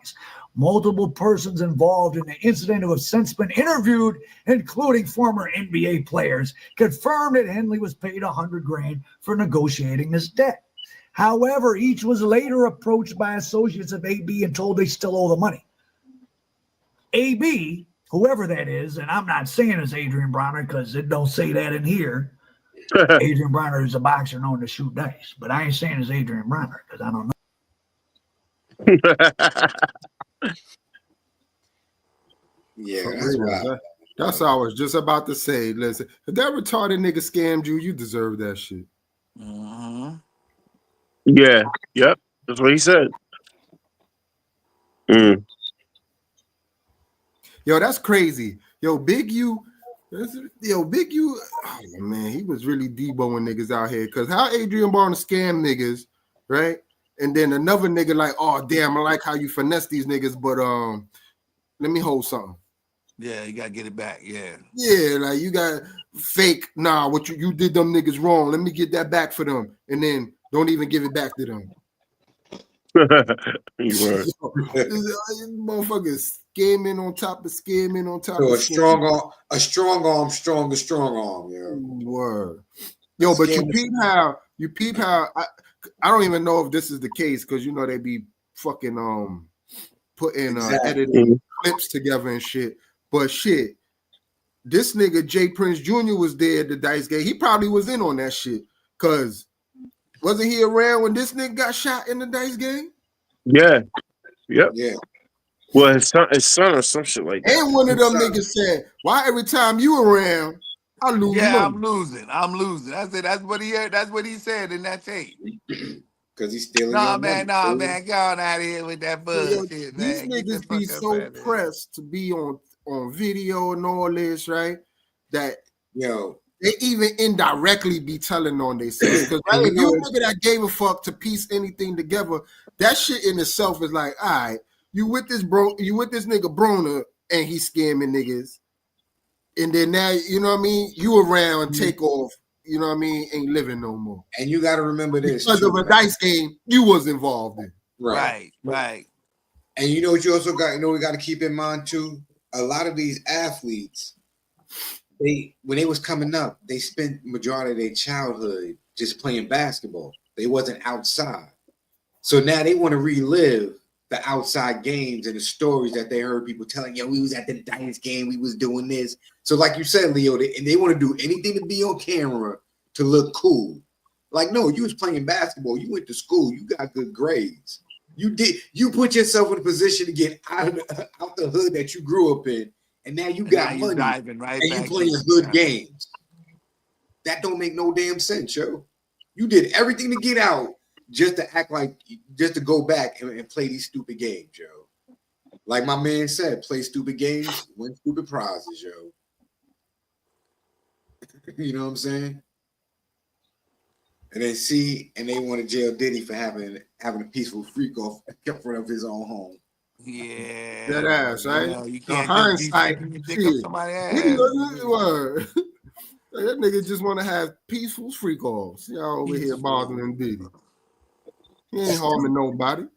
Multiple persons involved in the incident who have since been interviewed, including former NBA players, confirmed that Henley was paid $100,000 for negotiating this debt. However, each was later approached by associates of AB and told they still owe the money. AB, whoever that is, and I'm not saying it's Adrian Bronner because it don't say that in here. Adrian Bronner is a boxer known to shoot dice, but I ain't saying it's Adrian Bronner because I don't know. Yeah, that's right. That's what I was just about to say. Listen, if that retarded nigga scammed you, you deserve that shit. Yeah. Yep. That's what he said. Mm. Yo, that's crazy. Yo, Big U. Big U. Oh man, he was really deboing niggas out here. Cause how Adrian Barnes scam niggas, right? And then another nigga like, oh damn, I like how you finesse these niggas, but let me hold something. Yeah, you gotta get it back. Yeah. Yeah, like you got fake. Nah, what you did them niggas wrong. Let me get that back for them, and then don't even give it back to them. Motherfuckers scamming on top of scamming on top so of scamming. A strong arm, stronger strong arm. Yeah. Word. Yo, but you peep how I don't even know if this is the case because you know they be fucking putting editing clips together and shit. But shit, this nigga Jay Prince Jr. was there at the dice game. He probably was in on that shit because wasn't he around when this nigga got shot in the dice game? Yeah. Yep. Yeah. Well, his son or some shit like that. And one of them niggas said, "Why every time you around, I lose money?" I'm losing. I said that's what he heard. That's what he said in that tape. Because he's stealing Nah, your man, money. Get on out of here with that bullshit, man. These niggas be so pressed to be on video and all this, right? That they even indirectly be telling on themselves. Because right, if you a nigga that gave a fuck to piece anything together, that shit in itself is like, all right, you with this nigga Broner and he's scamming niggas. And then now, you know what I mean? You around, take off, you know what I mean? Ain't living no more. And you got to remember this. Because of a dice game you was involved in. Right. And you know what you also got, we got to keep in mind too? A lot of these athletes, when they was coming up, they spent majority of their childhood just playing basketball. They wasn't outside. So now they want to relive the outside games and the stories that they heard people telling, we was at the dice game, we was doing this. So like you said, Leo, they want to do anything to be on camera to look cool. Like, no, you was playing basketball, you went to school, you got good grades. You put yourself in a position to get out the hood that you grew up in, and now you got money diving right and back you playing good games. That don't make no damn sense, yo. You did everything to get out just to act like, just to go back and play these stupid games, yo. Like my man said, play stupid games, win stupid prizes, yo. You know what I'm saying? And they want to jail Diddy for having a peaceful freak off in front of his own home. Yeah. That ass, right? You can't hindsight. dick up somebody's ass. That nigga just want to have peaceful freak offs. Y'all over here bothering Diddy. He ain't harming nobody.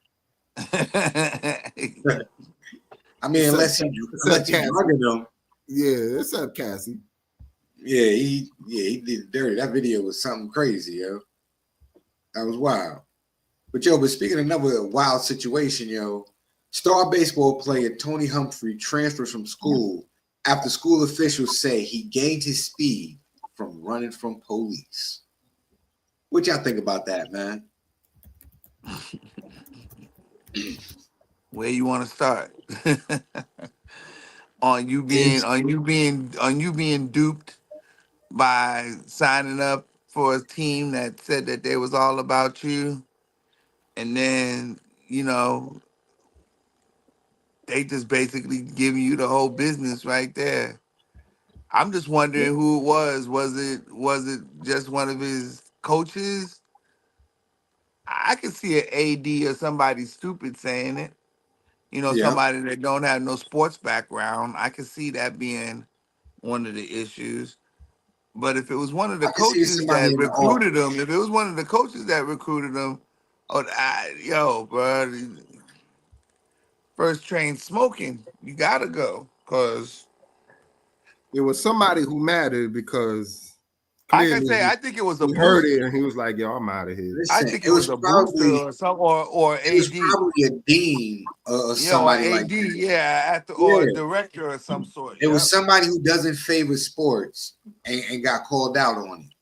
I mean, unless you bugging them. Yeah, it's up, Cassie. Yeah, he did dirty. That video was something crazy, yo. That was wild. But speaking of another wild situation, star baseball player Tony Humphrey transfers from school after school officials say he gained his speed from running from police. What y'all think about that, man? Where you want to start? on you being duped by signing up for a team that said that they was all about you, and then they just basically giving you the whole business right there. I'm just wondering who it was. Was it just one of his coaches? I could see an AD or somebody stupid saying it. You know, Yeah. somebody that don't have no sports background. I could see that being one of the issues. But if it was one of the I can see coaches somebody that in the recruited office. him, if it was one of the coaches that recruited him, bro, first train smoking, you gotta go, cause it was somebody who mattered because like I clearly say, I think it was a he heard it booster. and he was like, "Yo, I'm out of here." I Listen, think it it was was a booster probably or some or it was AD. probably a dean or somebody like AD, that. or a Yeah. director of some sort. It Yep. was somebody who doesn't favor sports and got called out on it.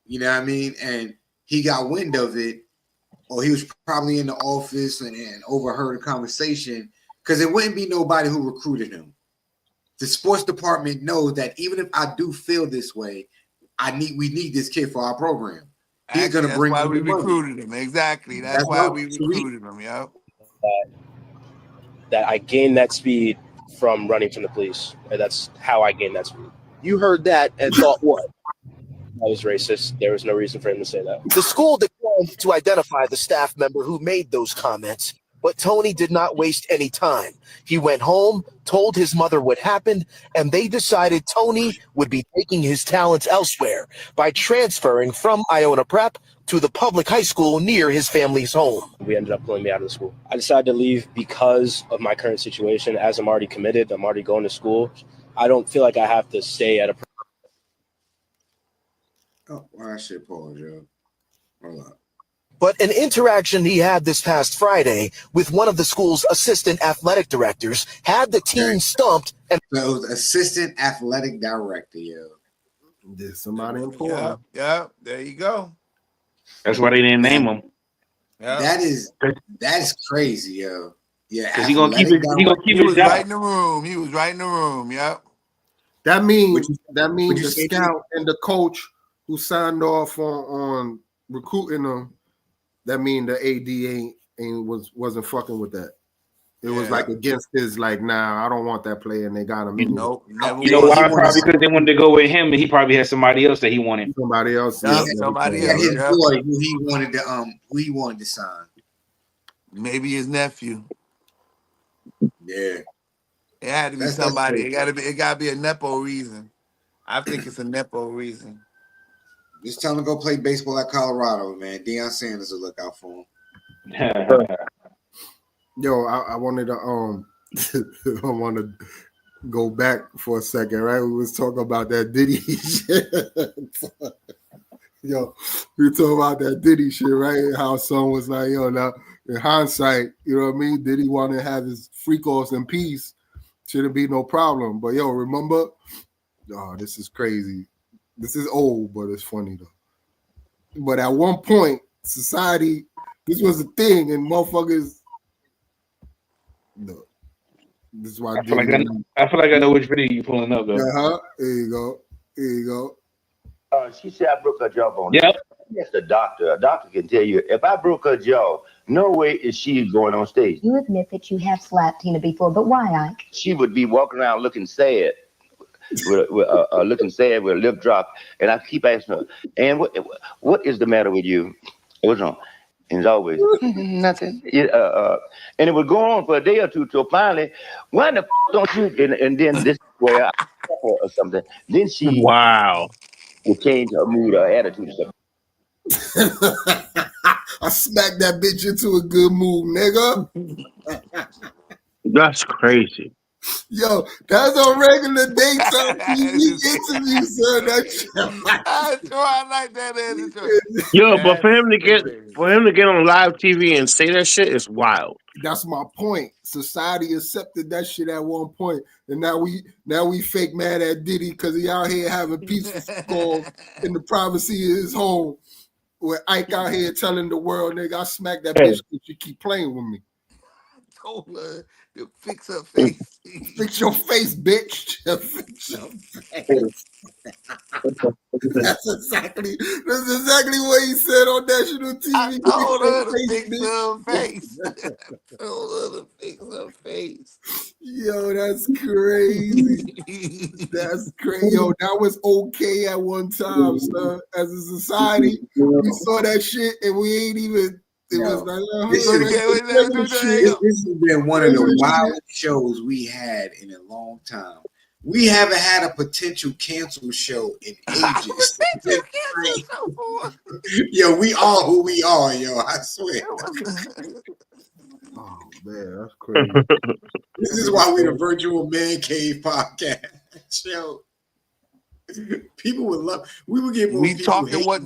You know what I mean? And he got wind of it, or he was probably in the office and overheard a conversation, because it wouldn't be nobody who recruited him. The sports department knows that even if I do feel this way, we need this kid for our program. He's Actually, gonna that's bring why in we the money. recruited him. Exactly. That's That's why right. we So recruited him. Yep. That I gained that speed from running from the police. And that's how I gained that speed. You heard that and thought what? I was racist. There was no reason for him to say that. The school declined to identify the staff member who made those comments, but Tony did not waste any time. He went home, told his mother what happened, and they decided Tony would be taking his talents elsewhere by transferring from Iona Prep to the public high school near his family's home. We ended up pulling me out of the school. I decided to leave because of my current situation. As I'm already committed, I'm already going to school. I don't feel like I have to stay at a. Oh, well, I should pause, yo. Hold up. But an interaction he had this past Friday with one of the school's assistant athletic directors had the team stumped. And so it was assistant athletic director, yo. Did somebody important? Yeah, there you go. That's why they didn't name him. Yeah. That's crazy, yo. Yeah, because he gonna keep it. He gonna keep He his was job. right in the room. He was right in the room. Yep. That means you the say scout and the coach who signed off on recruiting them. That mean the AD wasn't fucking with that. It was like against his, like, nah, I don't want that player, and they got him. Nope, never. You know why? Probably because they wanted to go with him, and he probably had somebody else that he wanted. Somebody else. Yeah, somebody else. His Yeah. boy who he wanted to sign. Maybe his nephew. Yeah. It had to be That's somebody. crazy. It gotta be a nepo reason. I think it's a nepo reason. Just tell him to go play baseball at Colorado, man. Deion Sanders will look out for him. Yo, I wanted to I want to go back for a second, right? We was talking about that Diddy shit. Yo, we were talking about that Diddy shit, right? How son was like, yo, now in hindsight, you know what I mean? Diddy want to have his freak offs in peace. Shouldn't be no problem. But yo, remember? Oh, this is crazy. This is old, but it's funny though. But at one point, society, this was a thing, and motherfuckers. No, this is why I feel like I know which video you pulling up though. There you go. Here you go. She said I broke her jawbone. Yep. Yes, the doctor. A doctor can tell you if I broke her jaw, no way is she going on stage. You admit that you have slapped Tina before, but why, Ike? She would be walking around looking sad, looking sad with a lip drop, and I keep asking her, "And what is the matter with you? What's wrong?" And it's always nothing. And it would go on for a day or two till finally, why the don't you? And then this is where I or something. Then she would change her mood or attitude or something. I smacked that bitch into a good mood, nigga. That's crazy. Yo, that's a regular daytime TV interview, son. I like that answer. Yo, but for him to get on live TV and say that shit is wild. That's my point. Society accepted that shit at one point, and now we fake mad at Diddy because he out here having peaceful calls in the privacy of his home, where Ike out here telling the world, nigga, I smacked that bitch because you keep playing with me. told her to fix her face. Fix your face, bitch. Fix your face. That's exactly what he said on national TV. I told her to fix her face. Told her to fix her face. Yo, that's crazy. That's crazy. Yo, that was okay at one time, son. As a society, we saw that shit and we ain't even. It was like, this has been one of the wildest shows we had in a long time. We haven't had a potential cancel show in ages. Yo, we are who we are, yo. I swear. Oh man, that's crazy. This is why we the virtual man cave podcast show. People would love. We would get more. We people talking what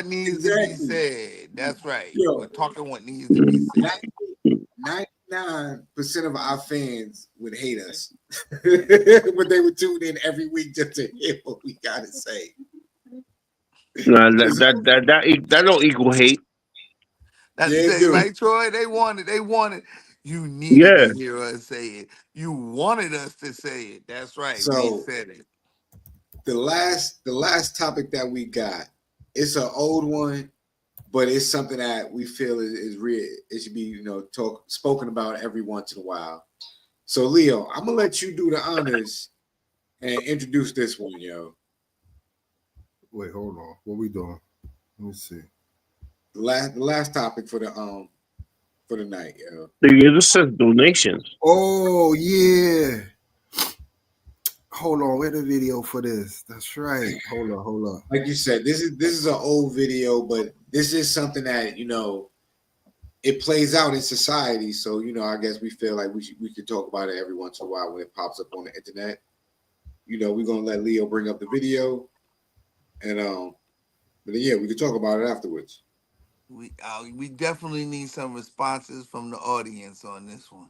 needs to be said. That's right. Yo. We're talking what needs to be said. 99% of our fans would hate us, but they would tune in every week just to hear what we gotta say. Nah, that don't equal hate. That's Yeah, the thing, dude. right, Troy? They wanted. You needed to hear us say it. You wanted us to say it. That's right. So, we said it. The last topic that we got, it's an old one, but it's something that we feel is real. It should be, spoken about every once in a while. So, Leo, I'm gonna let you do the honors and introduce this one, yo. Wait, hold on. What we doing? Let me see. The last topic for the night, yo. Yeah, this says donations. Oh yeah. Hold on, where's the video for this? That's right. Hold on. Like you said, this is an old video, but this is something that it plays out in society. So I guess we feel like we could talk about it every once in a while when it pops up on the internet. We're gonna let Leo bring up the video, and but then, yeah, we could talk about it afterwards. We definitely need some responses from the audience on this one.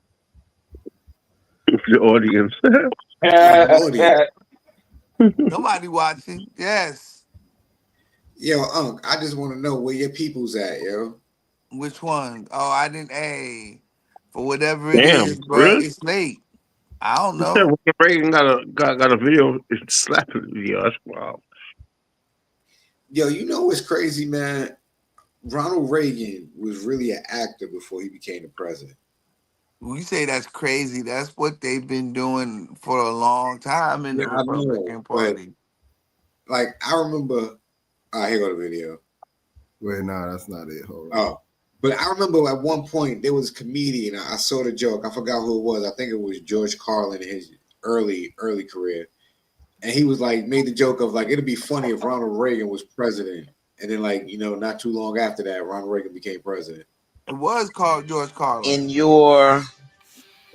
The audience. Somebody watching, yes. Yo, Unc, I just want to know where your people's at, yo. Which one? Oh, I didn't. Hey, for whatever it Damn, is, bro, really? it's late. I don't You said know. Ronald Reagan got a video. It's slapping the video. That's wild. Yo, you know what's crazy, man? Ronald Reagan was really an actor before he became the president. We say that's crazy. That's what they've been doing for a long time in the Republican Party. Like, I remember. Here go the video. Wait, no, that's not it. Hold on. Oh, but I remember at one point there was a comedian. I saw the joke. I forgot who it was. I think it was George Carlin in his early career, and he was like made the joke of like it'd be funny if Ronald Reagan was president, and then not too long after that, Ronald Reagan became president. It was called George Carlin. In your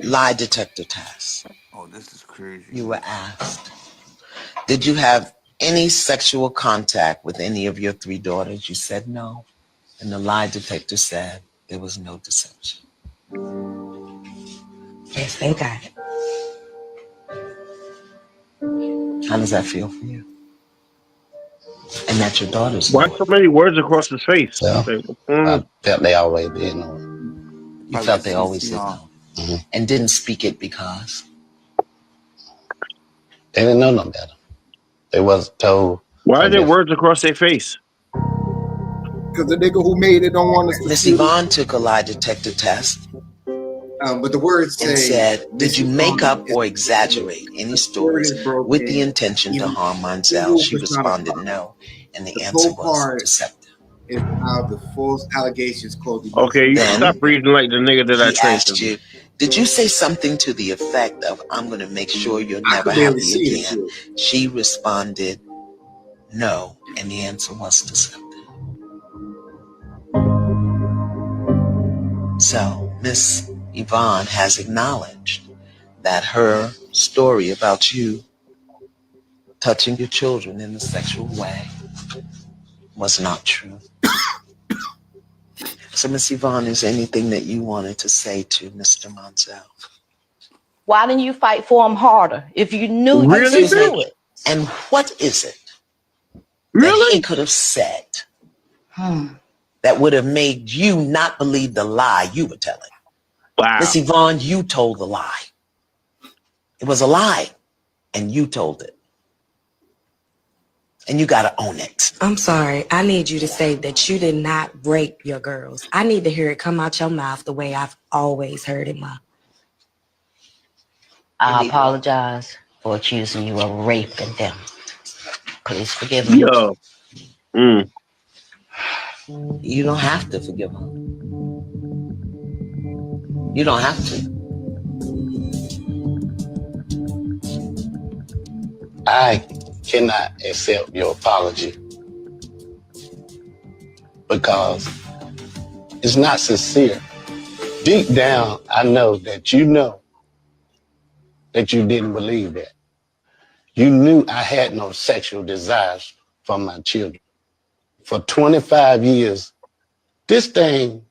lie detector test, oh, this is crazy. You were asked, did you have any sexual contact with any of your 3 daughters? You said no. And the lie detector said there was no deception. Yes, they got it. How does that feel for you? And that's your daughter's. Why so many words across his face? I felt they always did know. You felt they always did know. Mm-hmm. And didn't speak it because? They didn't know no better. They was told. Why are there words across their face? Because the nigga who made it don't want us to. Miss Yvonne took a lie detector test. But the words say, and said, did you make up or exaggerate any stories with the intention to harm Mancave? She responded no, and the answer was deceptive. Is how the false allegations called the. Okay, you stop breathing like the nigga that I trained. Asked you, did you say something to the effect of, I'm going to make sure you're never happy again? She responded no, and the answer was deceptive. So, Miss Yvonne has acknowledged that her story about you touching your children in a sexual way was not true. So, Miss Yvonne, is there anything that you wanted to say to Mr. Mancave? Why didn't you fight for him harder if you knew you could do it? And what is it that he could have said that would have made you not believe the lie you were telling? Wow. Miss Yvonne, you told the lie. It was a lie, and you told it. And you gotta own it. I'm sorry. I need you to say that you did not rape your girls. I need to hear it come out your mouth the way I've always heard it, Ma. I apologize for accusing you of raping them. Please forgive me. Yo. Mm. You don't have to forgive her. You don't have to. I cannot accept your apology because it's not sincere. Deep down, I know that you didn't believe that. You knew I had no sexual desires for my children. For 25 years, this thing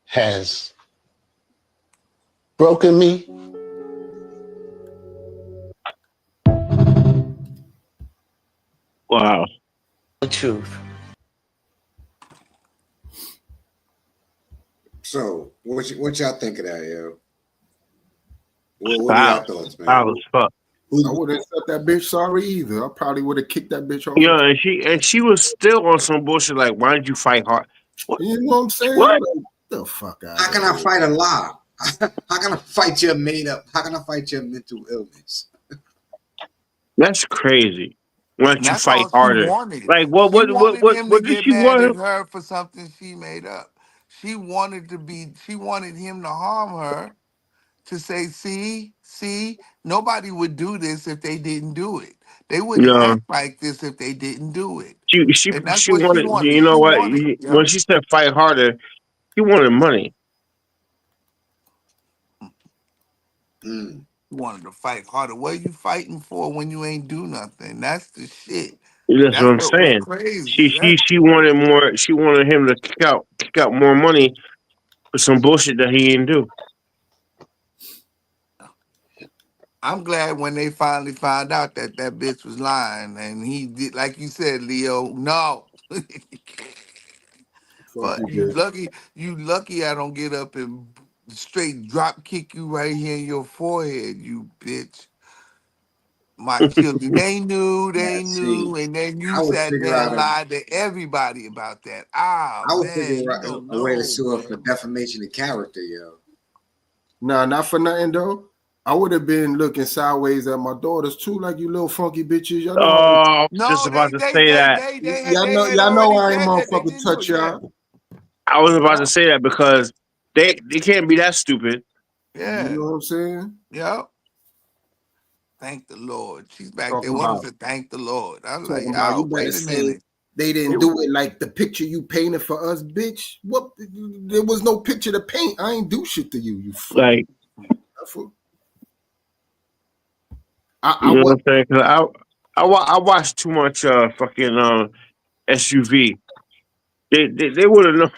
has broken me. Wow. The truth. So, what y'all think of that, yo? What are Wow. y'all thoughts, man? Wow as fuck. I wouldn't accept that bitch sorry either. I probably would have kicked that bitch off. Yeah, and she was still on some bullshit like, why did you fight hard? What? You know what I'm saying? What? Like, the fuck out. How can I fight a lie? How can I fight your made up? How can I fight your mental illness? That's crazy. Why don't you That's fight all she harder? wanted. Like She wanted him to what did get she mad want at him? her for something she made up. She wanted him to harm her, to say, see, nobody would do this if they didn't do it. They wouldn't No. act like this if they didn't do it. And that's She what she wanted, wanted. you know She what? wanted, When she said fight harder, she wanted money. Mm. She wanted to fight harder. What are you fighting for when you ain't do nothing? That's the shit. That's what That's I'm what was saying. crazy. That's She wanted more. She wanted him to kick out more money for some bullshit that he didn't do. I'm glad when they finally found out that that bitch was lying, and he did, like you said, Leo. No, Fuck but you, bitch. you lucky. I don't get up and straight drop kick you right here in your forehead, you bitch. My children, they knew, See, and then you I would sat figure there out and lied to everybody about that. Ah, I would man, figure you out don't a way to know, sue her for man. defamation of character, yo. Nah, not for nothing though. I would have been looking sideways at my daughters too, like you little funky bitches. Y'all know I ain't. Oh, I was just No, about to say that. they had Y'all know already I ain't said that they motherfucking didn't do touch it. Yeah, y'all. I was about to say that because they can't be that stupid. You yeah, know what I'm saying? yep. Thank the Lord. She's back there. Talking What was about it? Thank the Lord. I was like, talking about you oh, better wait a say minute. they didn't do it like the picture you painted for us, bitch. What? There was no picture to paint. I ain't do shit to you. You fool. Like, I you know what would. I'm saying? 'Cause I watched too much fucking SUV. They would have known.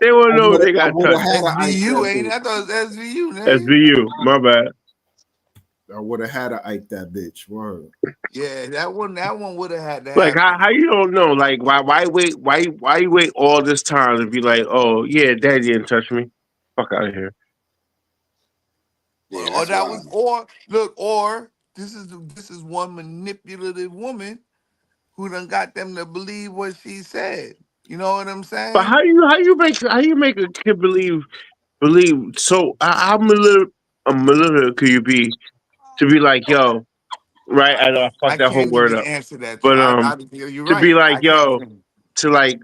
They would have known they I got would have touched. had to Ike SVU, that ain't it? bitch. I thought it was SVU, nigga. SVU, my bad. I would have had to Ike that bitch. Word. Yeah, that one would have had to Like happen. how you don't know? Like why you wait all this time to be like, oh yeah, daddy didn't touch me. Fuck out of here. Yeah, Or that's that was, wild. or this is one manipulative woman who done got them to believe what she said. You know what I'm But saying? how you make a kid believe so how manipulative could you be to be like, yo, right? I know I I fucked that whole can't word even up. answer that. But You're to be right. like, I can't. yo, to like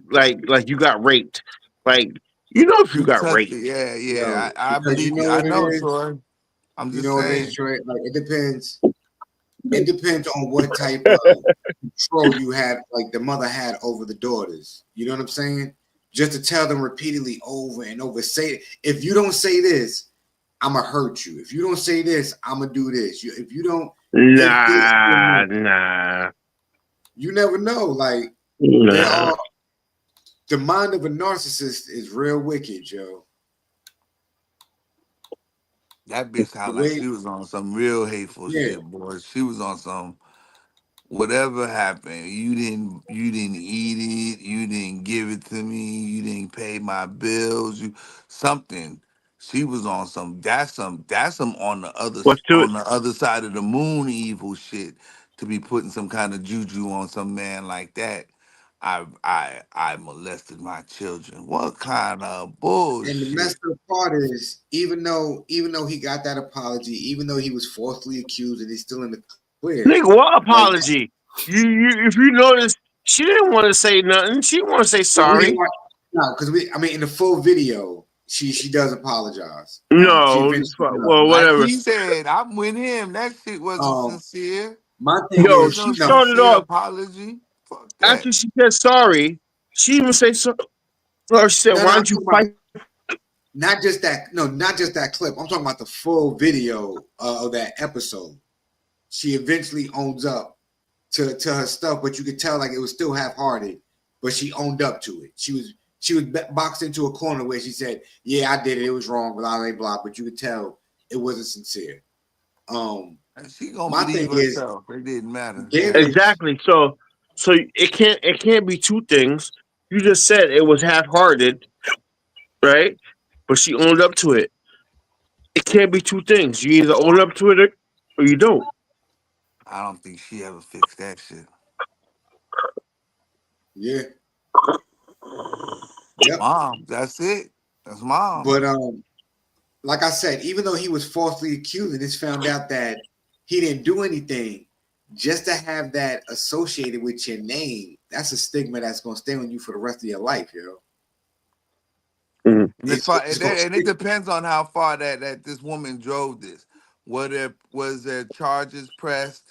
you got raped. Like, you know if you You got touched raped. it. Yeah, Yo, yeah. I because you believe know you. I what it know, is? Troy. I'm You just know what it is, saying. Trey? Like it depends. It depends on what type of control you had, like the mother had over the daughters. You know what I'm saying? Just to tell them repeatedly over and over, say, if you don't say this, I'm gonna hurt you. If you don't say this, I'm gonna do this. If you don't give this, Nah. you never know. Like they Nah. are. The mind of a narcissist is real wicked, Joe. That bitch The sounded like way, she was on some real hateful yeah, shit, boy. She was on some whatever happened. You didn't eat it. You didn't give it to me. You didn't pay my bills. You something. She was on that's some on the other side of the moon evil shit to be putting some kind of juju on some man like that. I molested my children. What kind of And the bullshit? messed up part is, even though he got that apology, even though he was falsely accused, and he's still in the clear. Nigga, what apology? You if you notice, she didn't want to say nothing. She want to say sorry. No, because in the full video, she does apologize. No, well, Like whatever. he said, I'm with him. That shit wasn't sincere. My thing Yo, is, she started off apology. Fuck after she said sorry. She even say so. Or she said, "Why don't you fight?" Not just that. No, not just that clip. I'm talking about the full video of that episode. She eventually owns up to her stuff, but you could tell like it was still half-hearted. But she owned up to it. She was boxed into a corner where she said, "Yeah, I did it. It was wrong, blah blah blah." But you could tell it wasn't sincere. She gonna my believe thing is, herself. It didn't matter. Exactly. So it can't be two things. You just said it was half-hearted, right? But she owned up to it. It can't be two things. You either own up to it or you don't. I don't think she ever fixed that shit. Yeah. Yep. Mom, that's it. That's mom. But like I said, even though he was falsely accused and it's found out that he didn't do anything, just to have that associated with your name, that's a stigma that's gonna stay on you for the rest of your life, yo. And it depends on how far that this woman drove this. Was there charges pressed?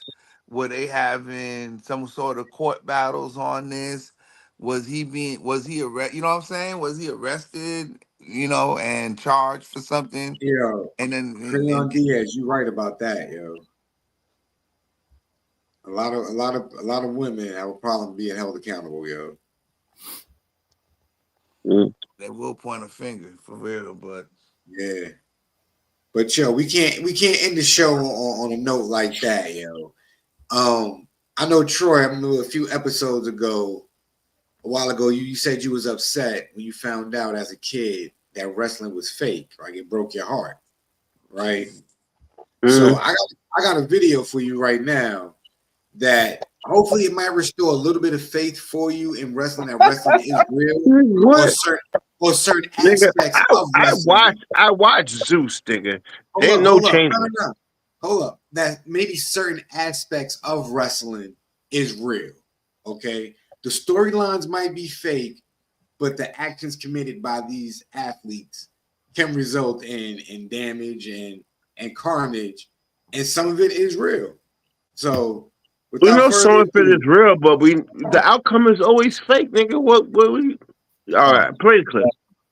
Were they having some sort of court battles on this? Was he arrested? You know what I'm saying? Was he arrested? And charged for something? Yo, And then Creon Diaz, you right about that, yo. A lot of women have a problem being held accountable, yo. They will point a finger for real, but yeah. But yo, we can't end the show on a note like that, yo. I know Troy. I remember a few episodes ago, a while ago, you said you was upset when you found out as a kid that wrestling was fake. Like it broke your heart, right? So I got a video for you right now that hopefully it might restore a little bit of faith for you in wrestling. That wrestling is real, or certain aspects of wrestling. I watch Zeus, nigga. Hold no up. change. No. Hold up. That maybe certain aspects of wrestling is real. Okay. The storylines might be fake, but the actions committed by these athletes can result in damage and carnage, and some of it is real. So we know some of it is real, but the outcome is always fake, nigga. What we all right, play the clip.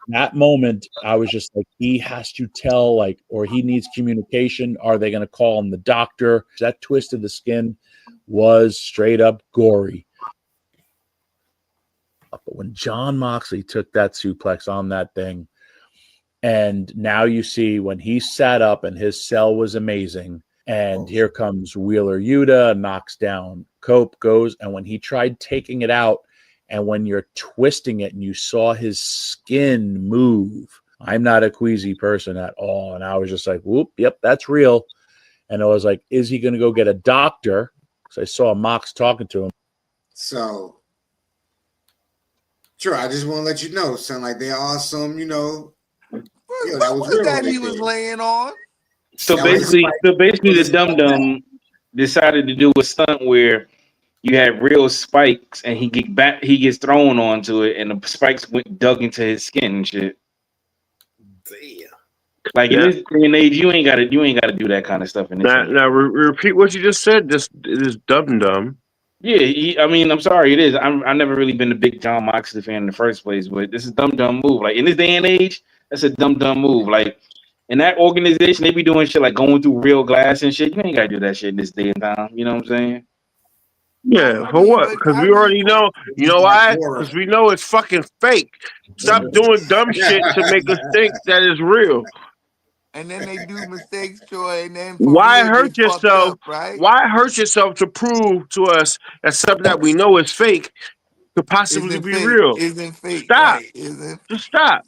That moment, I was just like, he has to tell, or he needs communication. Are they going to call him the doctor? That twist of the skin was straight up gory. But when John Moxley took that suplex on that thing, and now you see when he sat up and his cell was amazing, and here comes Wheeler Yuta, knocks down Cope, goes, and when he tried taking it out, and when you're twisting it and you saw his skin move, I'm not a queasy person at all. And I was just like, whoop, yep, that's real. And I was like, is he going to go get a doctor? Because I saw Mox talking to him. So, sure, I just want to let you know, son, like there are some, that was real. That he was laying on. So basically, the dum-dum decided to do a stunt where you have real spikes, and he gets thrown onto it, and the spikes dug into his skin and shit. Damn. Like in this day and age, you ain't gotta do that kind of stuff. In this now repeat what you just said. This is dumb. Yeah, I'm sorry, it is. I've never really been a big John Moxley fan in the first place, but this is dumb move. Like in this day and age, that's a dumb move. Like in that organization, they be doing shit like going through real glass and shit. You ain't gotta do that shit in this day and time. You know what I'm saying? Yeah, for what? Because we already know. You know why? Because we know it's fucking fake. Stop doing dumb shit to make us think that it's real. And then they do mistakes, Troy. And then why hurt yourself? Up, right? Why hurt yourself to prove to us that something that we know is fake could possibly be real? Isn't fake? Stop. Right? Isn't? Just stop.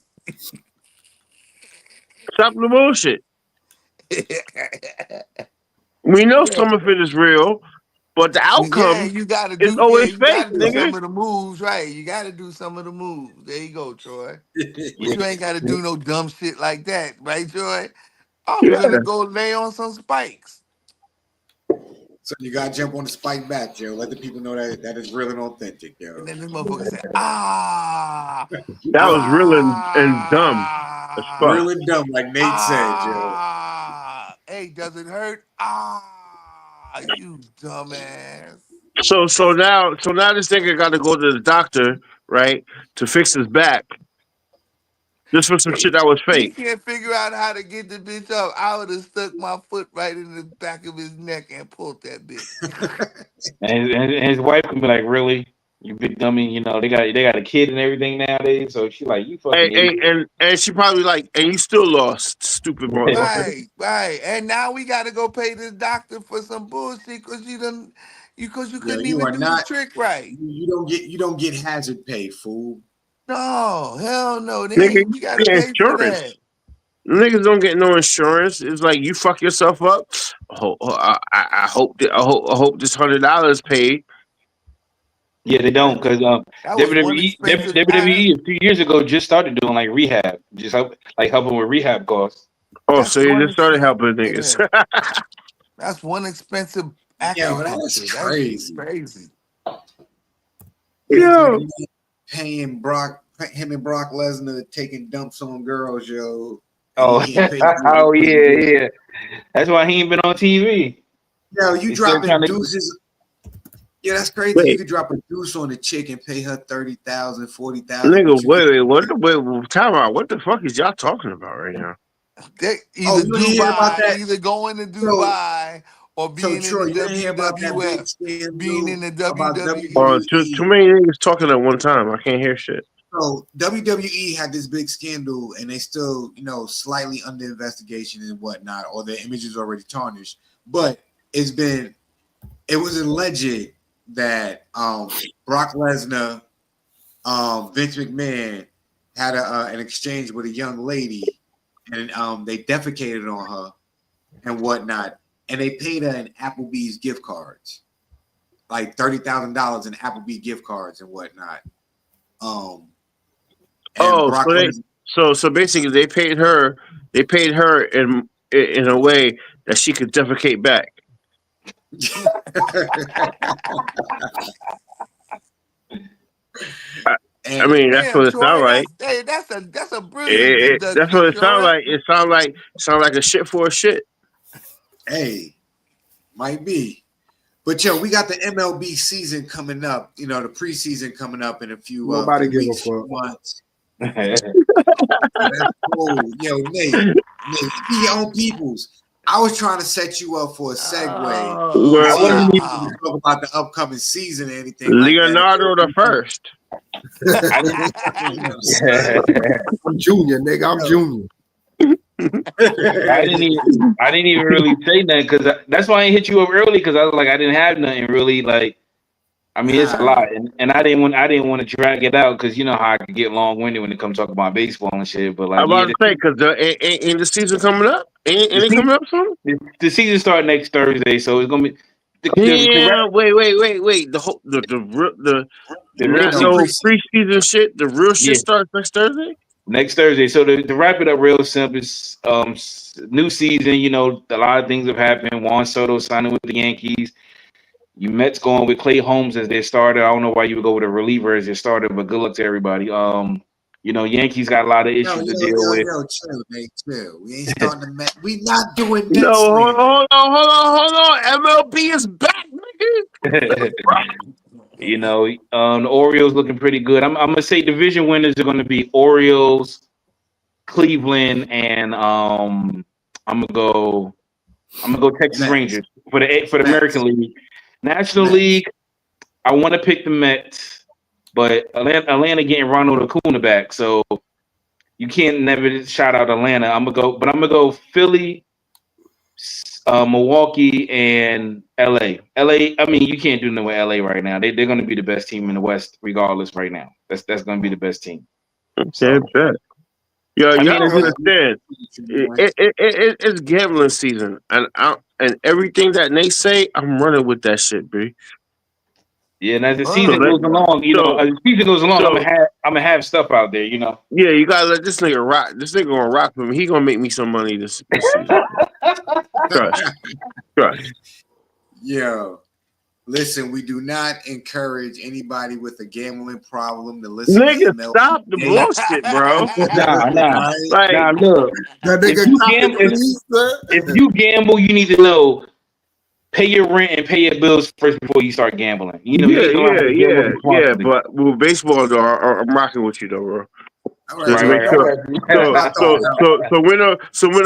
Stop the bullshit. We know some of it is real, but the Yeah, outcome you gotta is do. Yeah, always you fake, gotta do nigga. some of the moves, right? You gotta do some of the moves. There you go, Troy. But Yeah. you ain't gotta do no dumb shit like that, right, Troy? I'm Yeah. gonna go lay on some spikes. So you gotta jump on the spike back, Joe. Let the people know that is real and authentic, yo. And then this motherfucker said, ah, That was real and dumb as fuck. Real and dumb, like Nate said, Joe. Hey, does it hurt? You dumbass. So now this nigga got to go to the doctor, right, to fix his back. Just for some shit that was He fake. can't figure out how to get the bitch up. I would have stuck my foot right in the back of his neck and pulled that bitch. And his wife can be like, "Really, you big dummy? You know they got a kid and everything nowadays." So she like, "You fucking idiot." And she probably like, and you still lost, stupid motherfucker. Right. And now we got to go pay this doctor for some bullshit because you Yo, couldn't you even are do the not. trick right. You don't get hazard pay, fool. No, hell no. Nigga, We you got to get pay for insurance. that. Niggas don't get no insurance. It's like you fuck yourself up. I hope this $100 paid. Yeah, they don't because That was one WWE expensive WWE a few years ago just started doing like rehab, just helping with rehab costs. Oh, That's so you one just started expensive. helping niggas. Yeah, that's one expensive Yo, that is acupuncture. crazy. That's crazy. Vince Yo. McMahon paying him and Brock Lesnar taking dumps on girls, yo. And Oh, he getting paid for it oh because of this. yeah. That's why he ain't been on TV. Yo, you He's still dropping trying to. deuces. Yeah, that's crazy. You Wait, could drop a deuce on a chick and pay her 30,000, 40,000. nigga, But you could. wait, time out. What the fuck is y'all talking about right now? Oh, you didn't hear about that? Either going to So, Dubai or so being in Troy, the you didn't hear about that big WWF, being in scandal the about WWE. Too WWE? many niggas talking at one time. I can't hear shit. So WWE had this big scandal, and they still, slightly under investigation and whatnot, or their image is already tarnished. But it was alleged that Brock Lesnar, Vince McMahon had an exchange with a young lady, and they defecated on her and whatnot, and they paid her in Applebee's gift cards, like $30,000 in Applebee's gift cards and whatnot. And Brock Lesnar. So basically they paid her in a way that she could defecate back. I mean, that's what it sounds like. That's a brilliant That's deduction, what it sounds Troy. like. It sounds like a shit for a shit. Hey, might be. But we got the MLB season coming up, the preseason coming up in a few Nobody give weeks, a fuck. months. That's cool. Nate, be your own peoples. I was trying to set you up for a segue. Well, So you can talk about the upcoming season or anything Leonardo like that. the First. I'm junior, nigga. I'm junior. I didn't even really say nothing because that's why I hit you up early because I was like I didn't have nothing really like. I mean it's a lot and I didn't want to drag it out because you know how I could get long winded when it comes talking about baseball and shit. But like I'm about to say because ain't the season coming up? Ain't it coming up soon? The season start next Thursday, so it's gonna be. Yeah, wait. The not no preseason shit. The real shit starts next Thursday. Next Thursday. So to wrap it up real simple, it's new season. You know, a lot of things have happened. Juan Soto signing with the Yankees. You Mets going with Clay Holmes as their starter. I don't know why you would go with a reliever as your starter, but good luck to everybody. Yankees got a lot of issues to deal with. Chill, Nate, chill. We ain't starting to match. We not doing Mets. No, hold on. MLB is back, nigga. The Orioles looking pretty good. I'm gonna say division winners are gonna be Orioles, Cleveland, and I'm gonna go Texas Rangers for the American League. National League, I want to pick the Mets, but Atlanta getting Ronald Acuna back, so you can't never shout out Atlanta. I'm gonna go Philly, Milwaukee, and LA. I mean, you can't do nothing with LA right now. They're going to be the best team in the West, regardless. Right now, that's going to be the best team. Okay, bet. Yo, I y'all mean, don't understand. It's gambling season, and everything that Nate say, I'm running with that shit, B. yeah, and as the So season goes along, so as the season goes along, so I'm gonna have stuff out there, yeah, you gotta let this nigga rock. This nigga gonna rock for me. He gonna make me some money this season. Trust. Yo, listen, we do not encourage anybody with a gambling problem to listen to Nigga, ML. stop the bullshit, bro. Nah. Like, Look, That if nigga you got gamble, the keys, if you gamble, you need to know pay your rent and pay your bills first before you start gambling. You yeah, need to learn how to gamble responsibly. But with baseball, though, I'm rocking with you, though, bro. All Just right, to Joe. make sure. So win or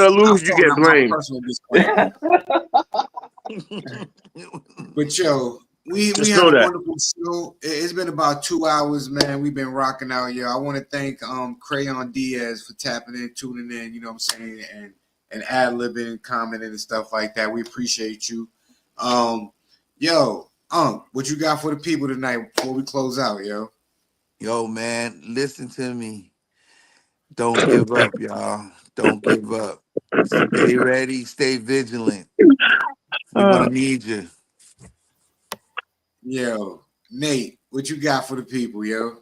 I'll lose, you throw get out my blamed. personal disclaimer. But yo, we Just had know a that. wonderful show. It's been about 2 hours, man. We've been rocking out, yo. I want to thank Crayon Diaz for tapping in, tuning in, you know what I'm saying, and ad-libbing and commenting and stuff like that. We appreciate you. Yo, what you got for the people tonight before we close out, yo? Yo, man, listen to me. Don't give up, y'all. Don't give up. Stay ready. Stay vigilant. We're gonna need you. Yo, Nate, what you got for the people, yo?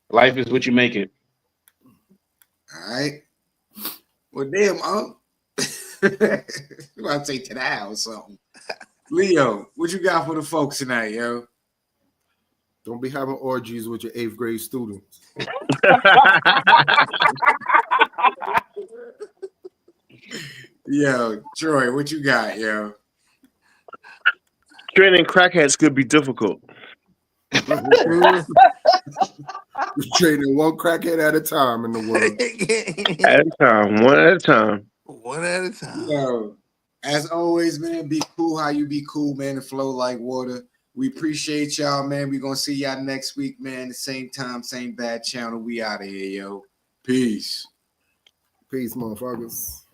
Life is what you make it. All right. Well, damn, you want to take to the house or something? Leo, what you got for the folks tonight, yo? Don't be having orgies with your 8th grade students. Yo, Troy, what you got, yo? Training crackheads could be difficult. Training one crackhead at a time in the world. At a time, one at a time. One at a time. Yo, as always, man, be cool how you be cool, man, and flow like water. We appreciate y'all, man. We're going to see y'all next week, man. The same time, same bad channel. We out of here, yo. Peace. Peace, motherfuckers.